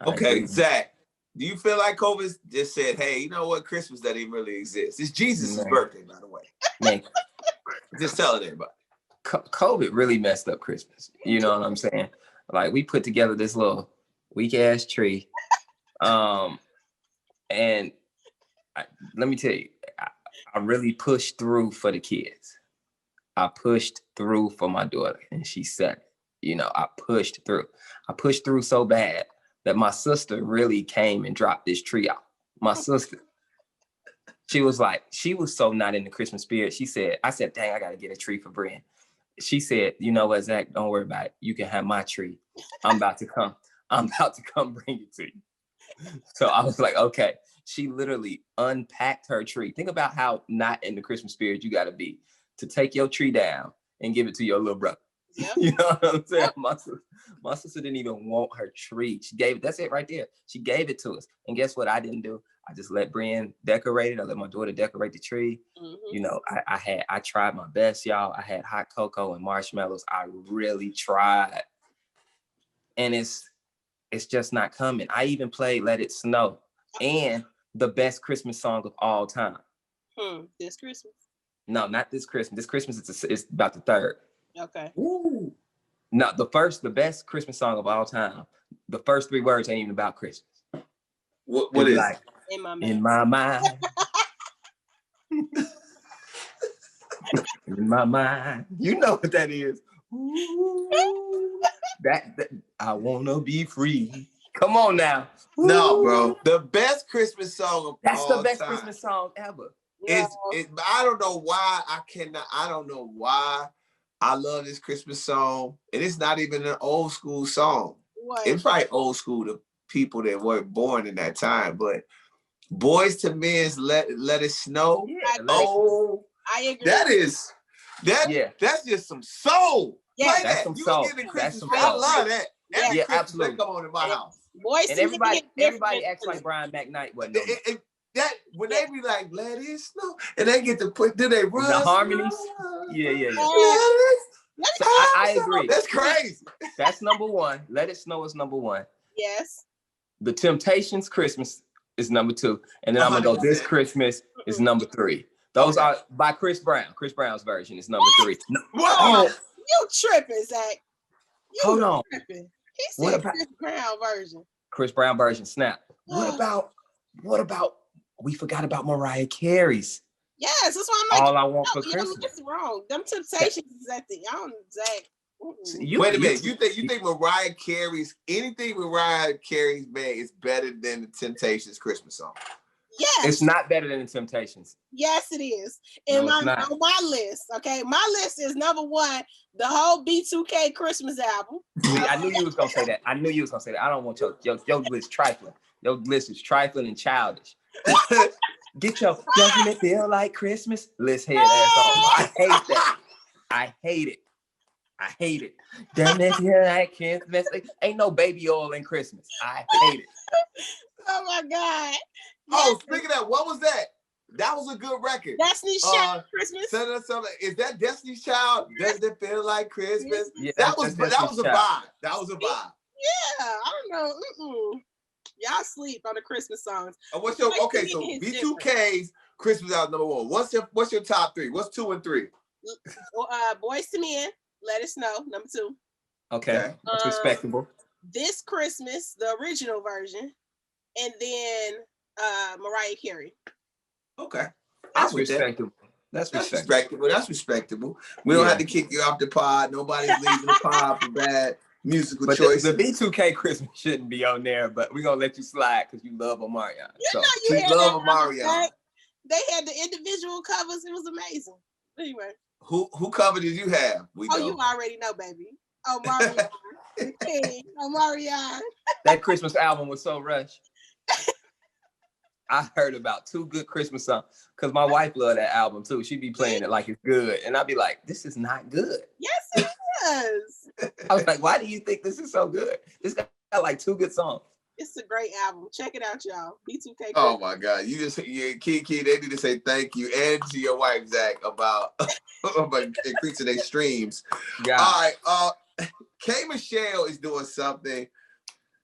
Okay, Zach. Do you feel like COVID just said, hey, you know what? Christmas doesn't even really exist. It's Jesus' birthday, by the way. Man, just telling everybody. COVID really messed up Christmas. You know what I'm saying? Like, we put together this little weak ass tree. And let me tell you, I really pushed through for the kids. I pushed through for my daughter, and she said, you know, I pushed through. I pushed through so bad that my sister really came and dropped this tree out. My sister, she was so not in the Christmas spirit. She said, I said, dang, I got to get a tree for Brian. She said, you know what, Zach, don't worry about it. You can have my tree. I'm about to come bring it to you. So I was like, okay. She literally unpacked her tree. Think about how not in the Christmas spirit you got to be to take your tree down and give it to your little brother. Yep. You know what I'm saying? My sister didn't even want her tree. She gave it. That's it right there. She gave it to us. And guess what I didn't do? I just let Brian decorate it. I let my daughter decorate the tree. Mm-hmm. You know, I tried my best, y'all. I had hot cocoa and marshmallows. I really tried. And it's just not coming. I even played Let It Snow and the best Christmas song of all time. This Christmas? No, not this Christmas. This Christmas it's about the third. Okay. Ooh. No, the best Christmas song of all time. The first 3 words ain't even about Christmas. What is like, it? In my mind. In my mind. You know what that is. Ooh, that I wanna be free. Come on now. No, bro. The best Christmas song of That's all the best time. Christmas song ever. I don't know why I don't know why I love this Christmas song. And it's not even an old school song. What? It's probably old school to people that weren't born in that time. But Boys to Men's Let It Snow. Yeah, I agree. That's just some soul. Yeah, play that's that. some You soul. get the Christmas. I love that. Every Christmas absolutely. They come on in my house. Boys and everybody acts like Brian McKnight wasn't. When they be like, let it snow, and they get to put, do they run the harmonies? Yeah. So I agree. That's crazy. That's number one. Let It Snow is number one. Yes. The Temptations Christmas is number 2. And then I'm gonna go This Christmas is number 3. Those are by Chris Brown. Chris Brown's version is number 3. Whoa. You tripping, Zach. Hold on. Tripping. He said Chris Brown version. Chris Brown version, snap. What about we forgot about Mariah Carey's? Yes, that's why I'm like, All I Want for Christmas. That's wrong. Them Temptations is at the Zach. Wait a minute. You think Mariah Carey's anything Mariah Carey's made is better than the Temptations Christmas song? Yes. It's not better than the Temptations. Yes, it is. On my list, okay? My list is number 1, the whole B2K Christmas album. I knew you was gonna say that. I don't want your list trifling. Your list is trifling and childish. Get your Doesn't It Feel Like Christmas? Let's hear that song. I hate it. Doesn't it feel like Christmas? Ain't no baby oil in Christmas. I hate it. Oh my God. Oh, speaking of that, what was that? That was a good record. Destiny's Child Christmas. Is that Destiny's Child? Doesn't it feel like Christmas? Yeah, that was a vibe. That was a vibe. Yeah, I don't know. Y'all sleep on the Christmas songs. So B2K's Christmas album number 1. What's your top 3? What's 2 and 3? Boys to Men, Let It Snow, number 2. Okay, that's respectable. This Christmas, the original version, and then Mariah Carey. Okay, that's respectable. That's respectable. We don't have to kick you off the pod. Nobody's leaving the pod for bad musical choices. The B2K Christmas shouldn't be on there, but we're gonna let you slide because you love Omarion. You love Omarion. They had the individual covers. It was amazing. Anyway. Who cover did you have? You already know, baby. Omarion. The king. Omarion. That Christmas album was so rushed. I heard about 2 good Christmas songs because my wife loved that album too. She'd be playing it like it's good. And I'd be like, this is not good. Yes, it is. I was like, why do you think this is so good? This got like 2 good songs. It's a great album. Check it out, y'all. B2K. Oh my God. Keke, they need to say thank you and to your wife, Zach, about increasing their streams. Yeah. All right. K Michelle is doing something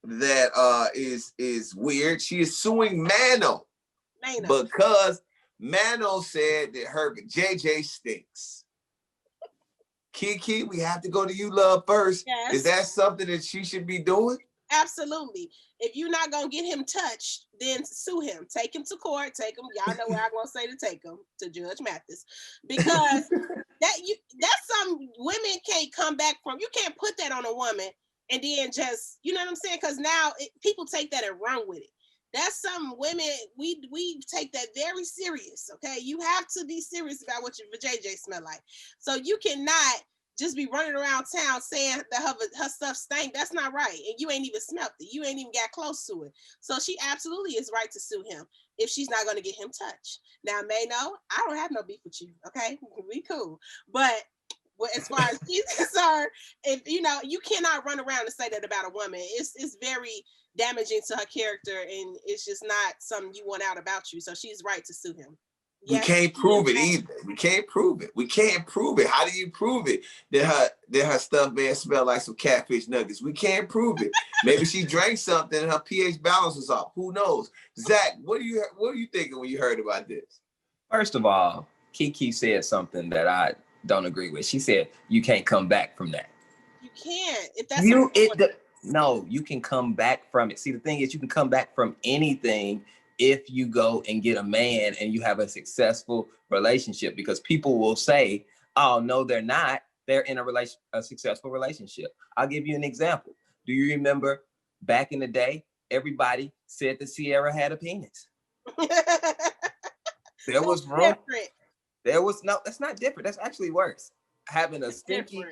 that is weird. She is suing Mano because Mano said that her JJ stinks. Keke, we have to go to you, love, first. Yes. Is that something that she should be doing? Absolutely. If you're not gonna get him touched, then sue him. Take him to court. Take him. Y'all know where I'm gonna say to take him, to Judge Mathis, because that's something women can't come back from. You can't put that on a woman and then just, you know what I'm saying? Because now people take that and run with it. That's something women, we take that very serious, okay? You have to be serious about what your JJ smell like. So you cannot just be running around town saying that her stuff stank. That's not right. And you ain't even smelt it. You ain't even got close to it. So she absolutely is right to sue him if she's not going to get him touched. Now, Mano, I don't have no beef with you, okay? We cool. But as far as she's concerned, if you cannot run around and say that about a woman. It's very damaging to her character, and it's just not something you want out about you. So she's right to sue him. Yes. We can't prove it either. We can't prove it. How do you prove it that her stuff may smell like some catfish nuggets? We can't prove it. Maybe she drank something and her pH balance was off. Who knows? Zach, what are you thinking when you heard about this? First of all, Keke said something that I don't agree with. She said you can't come back from that. You can't. If that's no, you can come back from it. See, the thing is, you can come back from anything if you go and get a man and you have a successful relationship, because people will say, oh, no, they're not. They're in a successful relationship. I'll give you an example. Do you remember back in the day, everybody said that Sierra had a penis? There was room. There was no, that's not different. That's actually worse. Having a stinky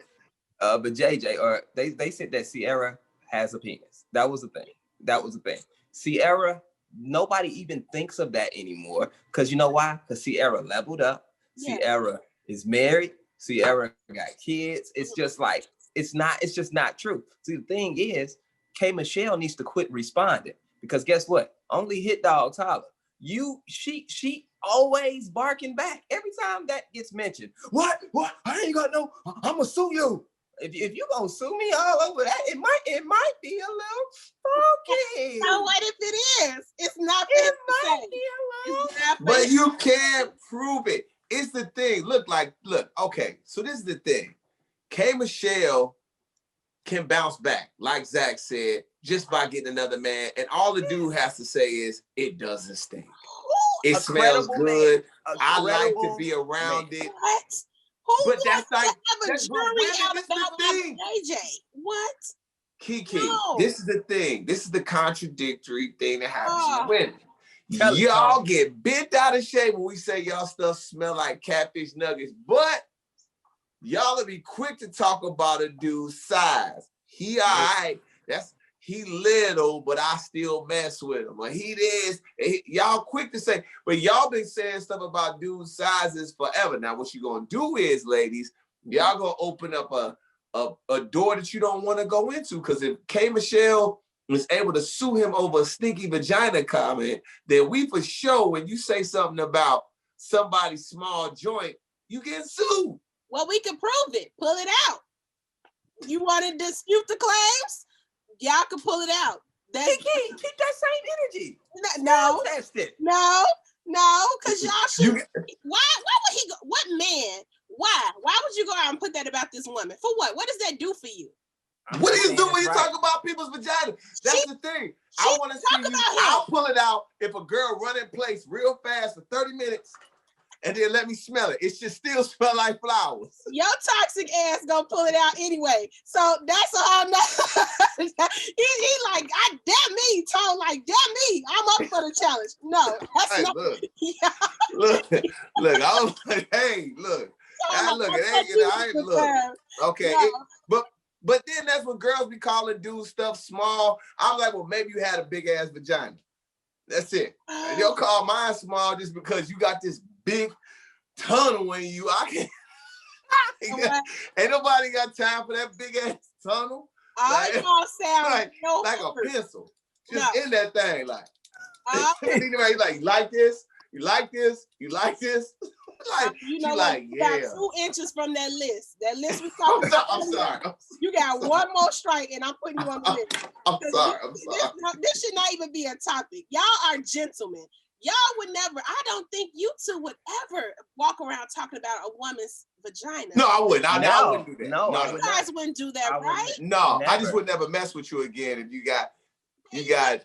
JJ, or they said that Sierra has a penis. That was the thing. Sierra, nobody even thinks of that anymore. Because you know why? Because Sierra leveled up. Yeah. Sierra is married. Sierra got kids. It's just like, it's just not true. See, the thing is, K Michelle needs to quit responding, because guess what? Only hit dogs holler. She always barking back every time that gets mentioned. What? I ain't got no. I'ma sue you. If you gonna sue me all over that, it might be a little funky. So what if it is? It's not. It might be a little. But you can't prove it. It's the thing. Look. Okay. So this is the thing. K Michelle can bounce back, like Zach said, just by getting another man, and all the dude has to say is, it doesn't stink. It smells good. I like to be around it. What? But that's like that's the thing. AJ, what? Keke, no. This is the thing. This is the contradictory thing that happens with women. Y'all get bent out of shape when we say y'all stuff smell like catfish nuggets, but y'all will be quick to talk about a dude's size. He all right. He little, but I still mess with him. Or he is. Y'all quick to say, but y'all been saying stuff about dudes' sizes forever. Now, what you gonna do is, ladies, y'all gonna open up a door that you don't want to go into. Because if K Michelle was able to sue him over a stinky vagina comment, then we for sure, when you say something about somebody's small joint, you get sued. Well, we can prove it. Pull it out. You want to dispute the claims? Y'all can pull it out. Keep that same energy. No. Test it. No, because y'all should. Why would he go? What man? Why would you go out and put that about this woman? For what? What does that do for you? What do you do when you talk about people's vagina? That's the thing. I want to see you. I'll pull it out if a girl run in place real fast for 30 minutes. And then let me smell it. It should still smell like flowers. Your toxic ass gonna pull it out anyway. So that's a whole nother. he like, damn me, Tone, like, damn me. I'm up for the challenge. No, that's not. Look, I was like, hey, look. Look, I ain't look. Okay, no. But then that's when girls be calling dudes stuff small. I'm like, well, maybe you had a big ass vagina. That's it. And they'll call mine small just because you got this big tunnel in you. I can't. Ain't nobody got time for that big ass tunnel. All y'all sound like a pencil. Just in that thing, like. You like this? You like this? You like this? Like, you know what? You got 2 inches from that list. That list we talking about. I'm sorry. You got one more strike, and I'm putting you on the list. I'm sorry. This should not even be a topic. Y'all are gentlemen. Y'all would never. I don't think you two would ever walk around talking about a woman's vagina. No, I wouldn't. I wouldn't do that. No, you guys wouldn't do that, right? No, never. I just would never mess with you again if you got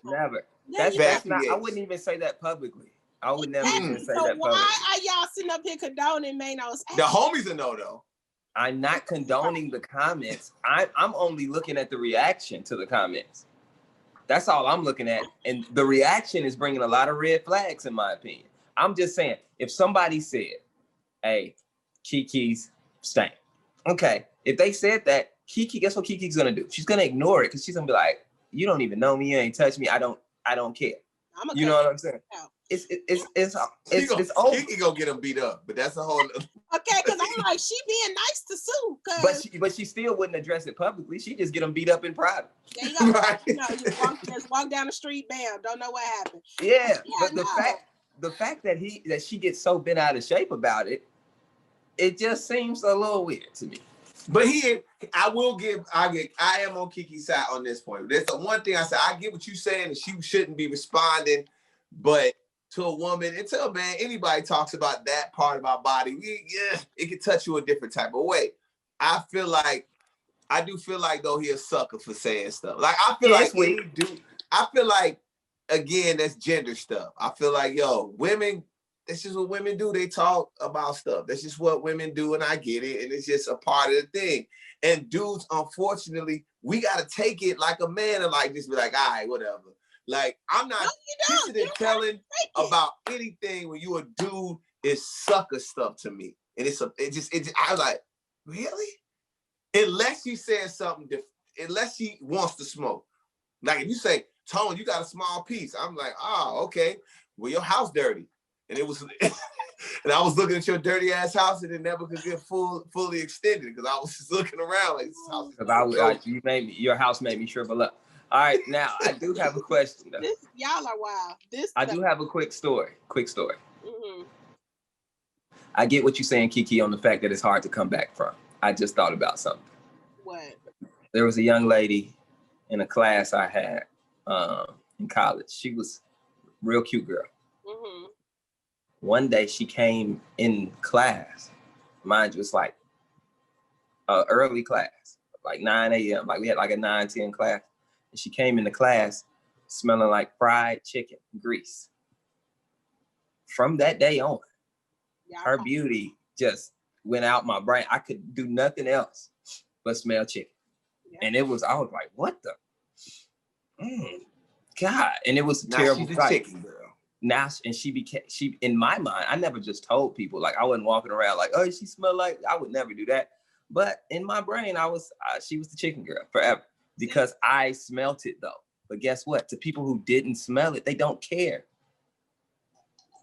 never. That's not. I wouldn't even say that publicly. I would never even say that publicly. Why are y'all sitting up here condoning Mayno's? The homies will know though. I'm not condoning the comments. I'm only looking at the reaction to the comments. That's all I'm looking at. And the reaction is bringing a lot of red flags, in my opinion. I'm just saying, if somebody said, hey, Keke's stank. Okay, if they said that, Keke, guess what Keke's gonna do? She's gonna ignore it because she's gonna be like, you don't even know me, you ain't touch me, I don't care. You know what I'm saying? It's over. Keke gonna get him beat up, but that's a whole. Okay, because I'm like, she being nice to Sue. But she still wouldn't address it publicly. She just get them beat up in private. There you go. Right. You just walk down the street, bam, don't know what happened. Yeah, but the fact that she gets so bent out of shape about it, it just seems a little weird to me. But I am on Keke's side on this point. That's the one thing I said. I get what you're saying, and she shouldn't be responding, but to a woman, and to a man, anybody talks about that part of our body, it can touch you a different type of way. I do feel like though he a sucker for saying stuff. Like I feel like again, that's gender stuff. I feel like women, that's just what women do. They talk about stuff. That's just what women do, and I get it, and it's just a part of the thing. And dudes, unfortunately, we gotta take it like a man and like just be like, all right, whatever. Like, I'm not interested in telling about anything when you a dude is sucker stuff to me. And I was like, really? Unless you saying something different, unless she wants to smoke. Like if you say, Tone, you got a small piece. I'm like, okay. Well, your house dirty. And it was, and I was looking at your dirty ass house and it never could get fully extended because I was just looking around like this house. Your house made me shrivel up. All right, now I do have a question though. Y'all are wild. I do have a quick story. Mm-hmm. I get what you're saying, Keke, on the fact that it's hard to come back from. I just thought about something. What? There was a young lady in a class I had in college. She was a real cute girl. Mm-hmm. One day she came in class. Mind you, it's like early class, like 9 a.m. Like we had like a 9-10 class. And she came into class smelling like fried chicken grease. From that day on, her beauty just went out my brain. I could do nothing else but smell chicken. Yeah. And I was like, what the? God. And it was a terrible sight. Now, and she in my mind, I never just told people, like I wasn't walking around like, oh, she smelled like, I would never do that. But in my brain, she was the chicken girl forever. Because I smelt it though. But guess what? To people who didn't smell it, they don't care.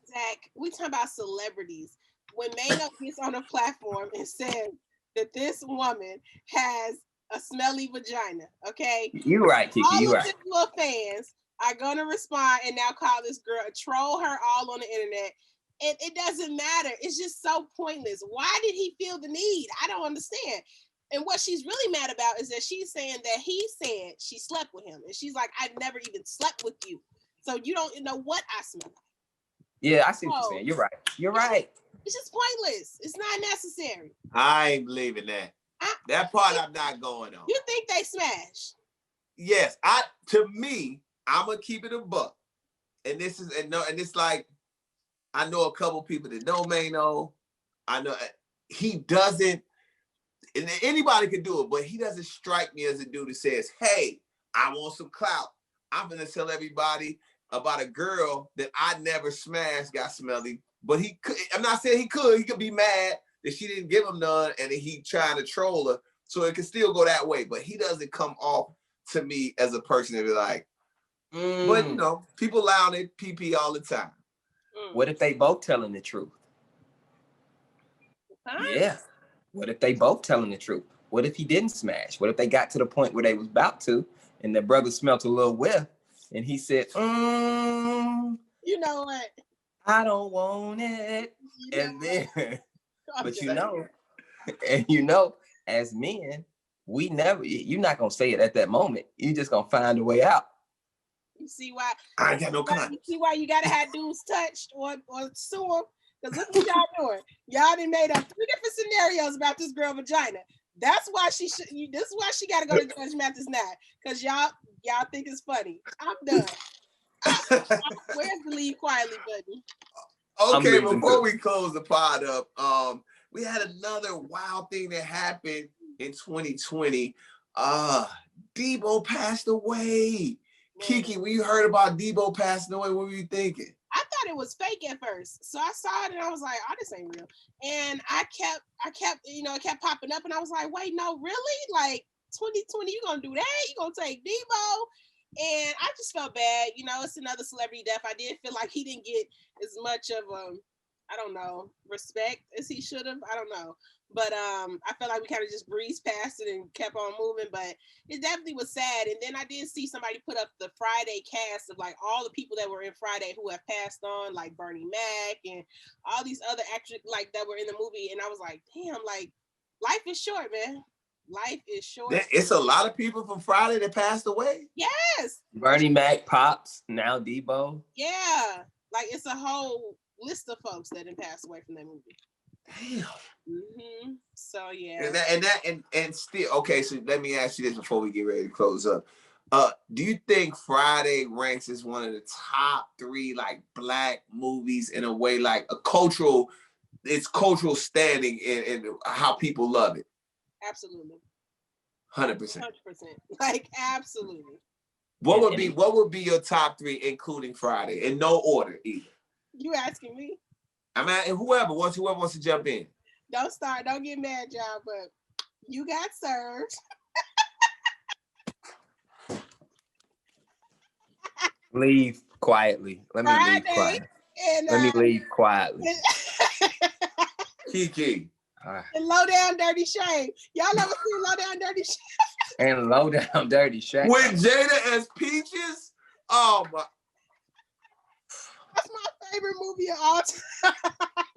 Zach, we talking about celebrities. When Mayno gets on a platform and says that this woman has a smelly vagina, okay? You're right, Keke, you're right. All of his little fans are gonna respond and now call this girl, troll her all on the internet. And it doesn't matter. It's just so pointless. Why did he feel the need? I don't understand. And what she's really mad about is that she's saying that he said she slept with him. And she's like, I've never even slept with you. So you don't know what I smell like. Yeah, I see what you're saying. You're right. You're right. It's just pointless. It's not necessary. I ain't believing that. That part I'm not going on. You think they smash? Yes. To me, I'm gonna keep it a buck. And it's like, I know a couple people that know Mayno. I know he doesn't. And anybody could do it, but he doesn't strike me as a dude that says, hey, I want some clout. I'm going to tell everybody about a girl that I never smashed got smelly. But he could. I'm not saying he could be mad that she didn't give him none and he trying to troll her. So it can still go that way, but he doesn't come off to me as a person that be like, but you know, people lie on their PP all the time. What if they both telling the truth? Huh? Yeah. What if they both telling the truth? What if he didn't smash? What if they got to the point where they was about to, and their brother smelt a little whiff, and he said, you know what? I don't want it. And then, but you know, and you know, as men, we never, you're not going to say it at that moment. You just going to find a way out. You see why? I ain't got no kind. You see why you got to have dudes touched or sue them? Because look what y'all doing. Y'all done made up 3 different scenarios about this girl vagina. That's why she should. This is why she got to go to Judge Mathis now. Because y'all think it's funny. I'm done. Where's the leave quietly button? Okay, before we close the pod up, we had another wild thing that happened in 2020. Debo passed away. Keke, when you heard about Debo passing away, what were you thinking? I thought it was fake at first. So I saw it and I was like, oh, this ain't real. And I kept, you know, it kept popping up and I was like, wait, no, really? Like 2020, you gonna do that? You gonna take Debo? And I just felt bad. You know, it's another celebrity death. I did feel like he didn't get as much of I don't know, respect as he should have. I don't know. But I felt like we kind of just breezed past it and kept on moving. But it definitely was sad. And then I did see somebody put up the Friday cast of like all the people that were in Friday who have passed on, like Bernie Mac and all these other actors like that were in the movie. And I was like, damn, like life is short, man. Life is short. It's a lot of people from Friday that passed away. Yes. Bernie Mac, Pops, now Debo. Yeah. Like it's a whole list of folks that didn't pass away from that movie. Damn. Mm-hmm. So yeah. And still, okay, so let me ask you this before we get ready to close up. Do you think Friday ranks as one of the top 3 like Black movies in a way, like cultural standing in how people love it? Absolutely. 100%. 100%. Like absolutely. What would be your top 3, including Friday, in no order either? You asking me? I mean, whoever wants to jump in. Don't start. Don't get mad, y'all. But You Got Served. Leave quietly. Let me leave quietly. Let me leave quietly. Keke. And Low Down Dirty Shame. Y'all ever seen Low Down Dirty Shame? And Low Down Dirty Shame. With Jada as Peaches? Oh my. That's my favorite movie of all time.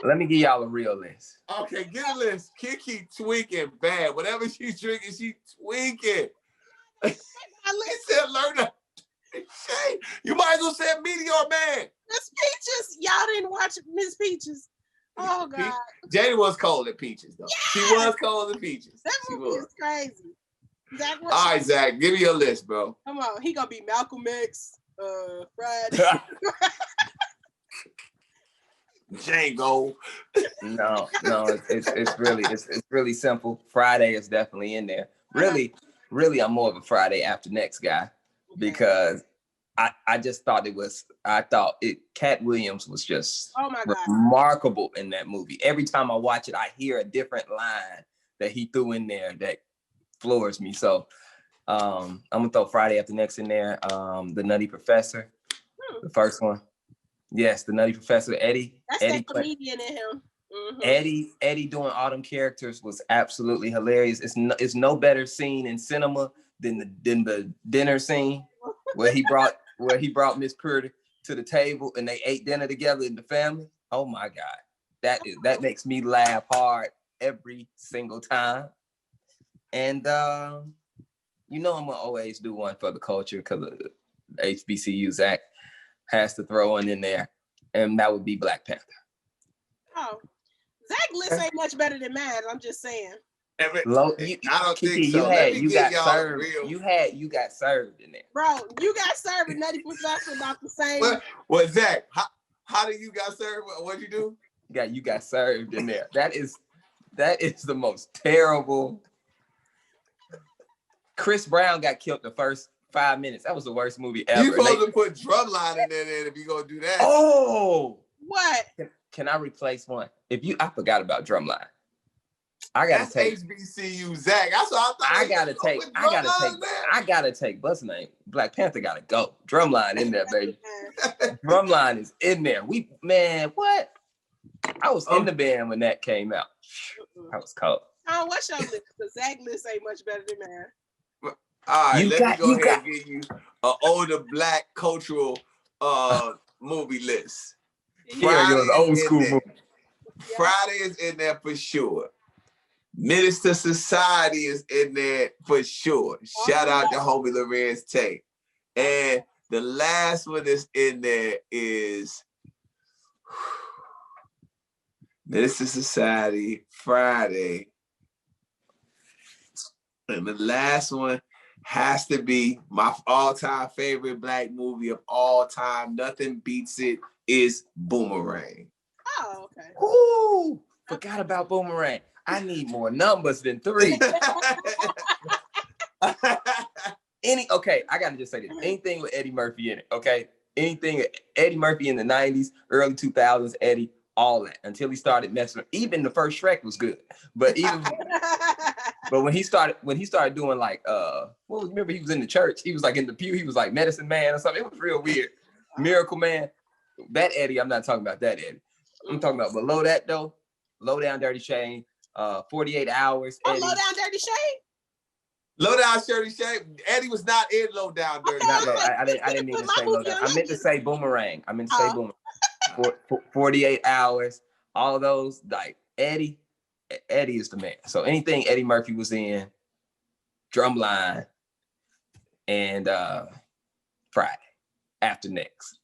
Let me give y'all a real list. Okay, get a list. Keke tweaking bad. Whatever she's drinking, she tweaking. I said learn to shame. You might as well say Meteor Man. Miss Peaches. Y'all didn't watch Miss Peaches. Oh God. Jada was cold at Peaches though. Yes! She was cold at Peaches. That movie is crazy. Zach, all right, Zach, give me your list, bro. Come on, he gonna be Malcolm X, Friday. Django. No, it's really simple. Friday is definitely in there. Really, I'm more of a Friday After Next guy because I just thought Cat Williams was just remarkable in that movie. Every time I watch it, I hear a different line that he threw in there that floors me. So I'm gonna throw Friday After Next in there. The Nutty Professor, the first one. Yes, the Nutty Professor, Eddie. That's that comedian in him. Mm-hmm. Eddie doing all them characters was absolutely hilarious. It's no better scene in cinema than the dinner scene where he brought Miss Purdy to the table and they ate dinner together in the family. Oh my God, that makes me laugh hard every single time. And I'm gonna always do one for the culture because of the HBCU. Zach has to throw one in there, and that would be Black Panther. Oh, Zach list ain't much better than mine. I'm just saying. I don't think so. You got served in there. Bro, You Got Served and Nutty Professor about the same. Well, Zach, how do You Got Served? What'd you do? You got served in there. That is the most terrible. Chris Brown got killed the first 5 minutes. That was the worst movie ever. You supposed to put Drumline in there if you gonna do that. Oh, what? Can I replace one? I forgot about Drumline. I gotta take HBCU Zach. That's what I thought. I gotta take. What's the name? Black Panther gotta go. Drumline in there, baby. Drumline is in there. What? I was in the band when that came out. I was cold. Oh, what's your list? The Zach list ain't much better than mine. All right, let me go ahead and give you an older Black cultural movie list. Friday is old school movie. Friday is in there for sure. Minister Society is in there for sure. Shout out to homie Lorenz Tate. And the last one that's in there is Minister Society, Friday. And the last one has to be my all-time favorite Black movie of all time. Nothing beats it, is Boomerang. Oh, okay. Ooh, forgot about Boomerang. I need more numbers than 3. Okay, I gotta just say this. Anything with Eddie Murphy in it, okay? Anything Eddie Murphy in the 90s, early 2000s, Eddie, all that. Until he started messing with, even the first Shrek was good. But when he started doing like remember he was in the church, he was like in the pew, he was like Medicine Man or something. It was real weird. Miracle Man. That Eddie, I'm not talking about that Eddie. I'm talking about below that though. Low Down Dirty Shame, 48 Hours. Oh, Low Down Dirty Shame? Low Down Dirty Shame. Eddie was not in Low Down Dirty Shame. I didn't mean to say Low Down. I meant to say Boomerang. Boomerang. 48 Hours. All of those, like Eddie is the man. So anything Eddie Murphy was in, Drumline, and Friday, After Next.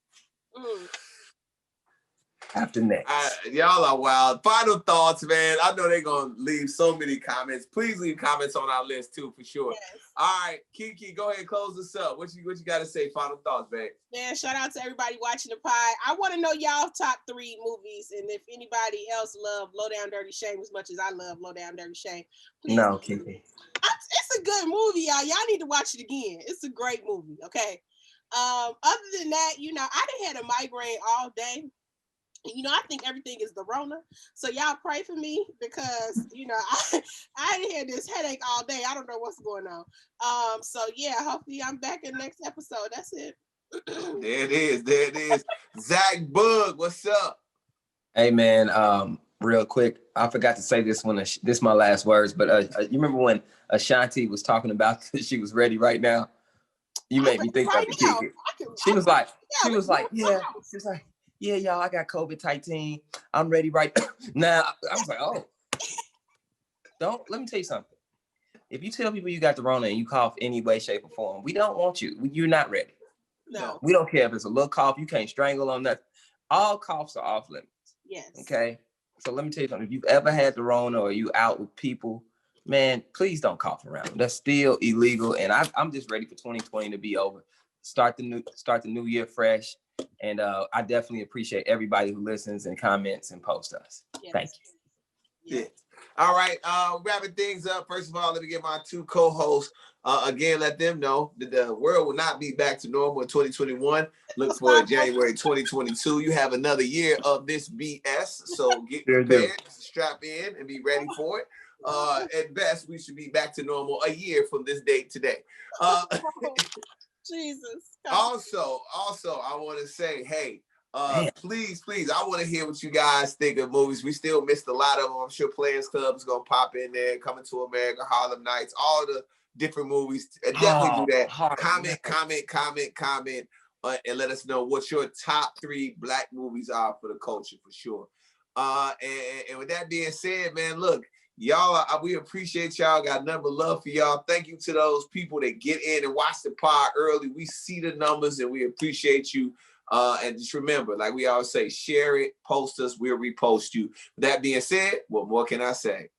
After Next. Y'all are wild. Final thoughts, man. I know they're going to leave so many comments. Please leave comments on our list too, for sure. Yes. All right, Keke, go ahead and close this up. What you got to say? Final thoughts, babe. Man, shout out to everybody watching the pod. I want to know y'all top 3 movies, and if anybody else love Low Down Dirty Shame as much as I love Low Down Dirty Shame. Please. No, Keke. It's a good movie, y'all. Y'all need to watch it again. It's a great movie, okay? Other than that, I done had a migraine all day. I think everything is the Rona. So y'all pray for me because, I had this headache all day. I don't know what's going on. So yeah, hopefully I'm back in the next episode. That's it. There it is. Zach Boog, what's up? Hey man, real quick, I forgot to say this one. This is my last words, but you remember when Ashanti was talking about she was ready right now? You made me think of the Keke. She was like, yeah, y'all, I got COVID-19. I'm ready right now. I was like, oh. Let me tell you something. If you tell people you got the Rona and you cough any way, shape, or form, we don't want you. You're not ready. No. We don't care if it's a little cough. You can't strangle on that. All coughs are off limits. Yes. Okay? So let me tell you something. If you've ever had the Rona or you out with people, man, please don't cough around them. That's still illegal. And I'm just ready for 2020 to be over. Start the new year fresh. And I definitely appreciate everybody who listens and comments and posts us. Yes. Thank you. Yeah. All right. Wrapping things up. First of all, let me get my 2 co-hosts. Again, let them know that the world will not be back to normal in 2021. Look for January 2022. You have another year of this BS. So get prepared, strap in, and be ready for it. At best, we should be back to normal a year from this date today. Jesus. Also, I want to say, hey, please, I want to hear what you guys think of movies. We still missed a lot of them. I'm sure Players Club is going to pop in there, Coming to America, Harlem Nights, all the different movies. Definitely do that. Comment, and let us know what your top 3 Black movies are for the culture, for sure. And with that being said, man, look, y'all, we appreciate y'all. Got nothing but love for y'all. Thank you to those people that get in and watch the pod early. We see the numbers and we appreciate you. And just remember, like we always say, share it, post us, we'll repost you. With that being said, what more can I say?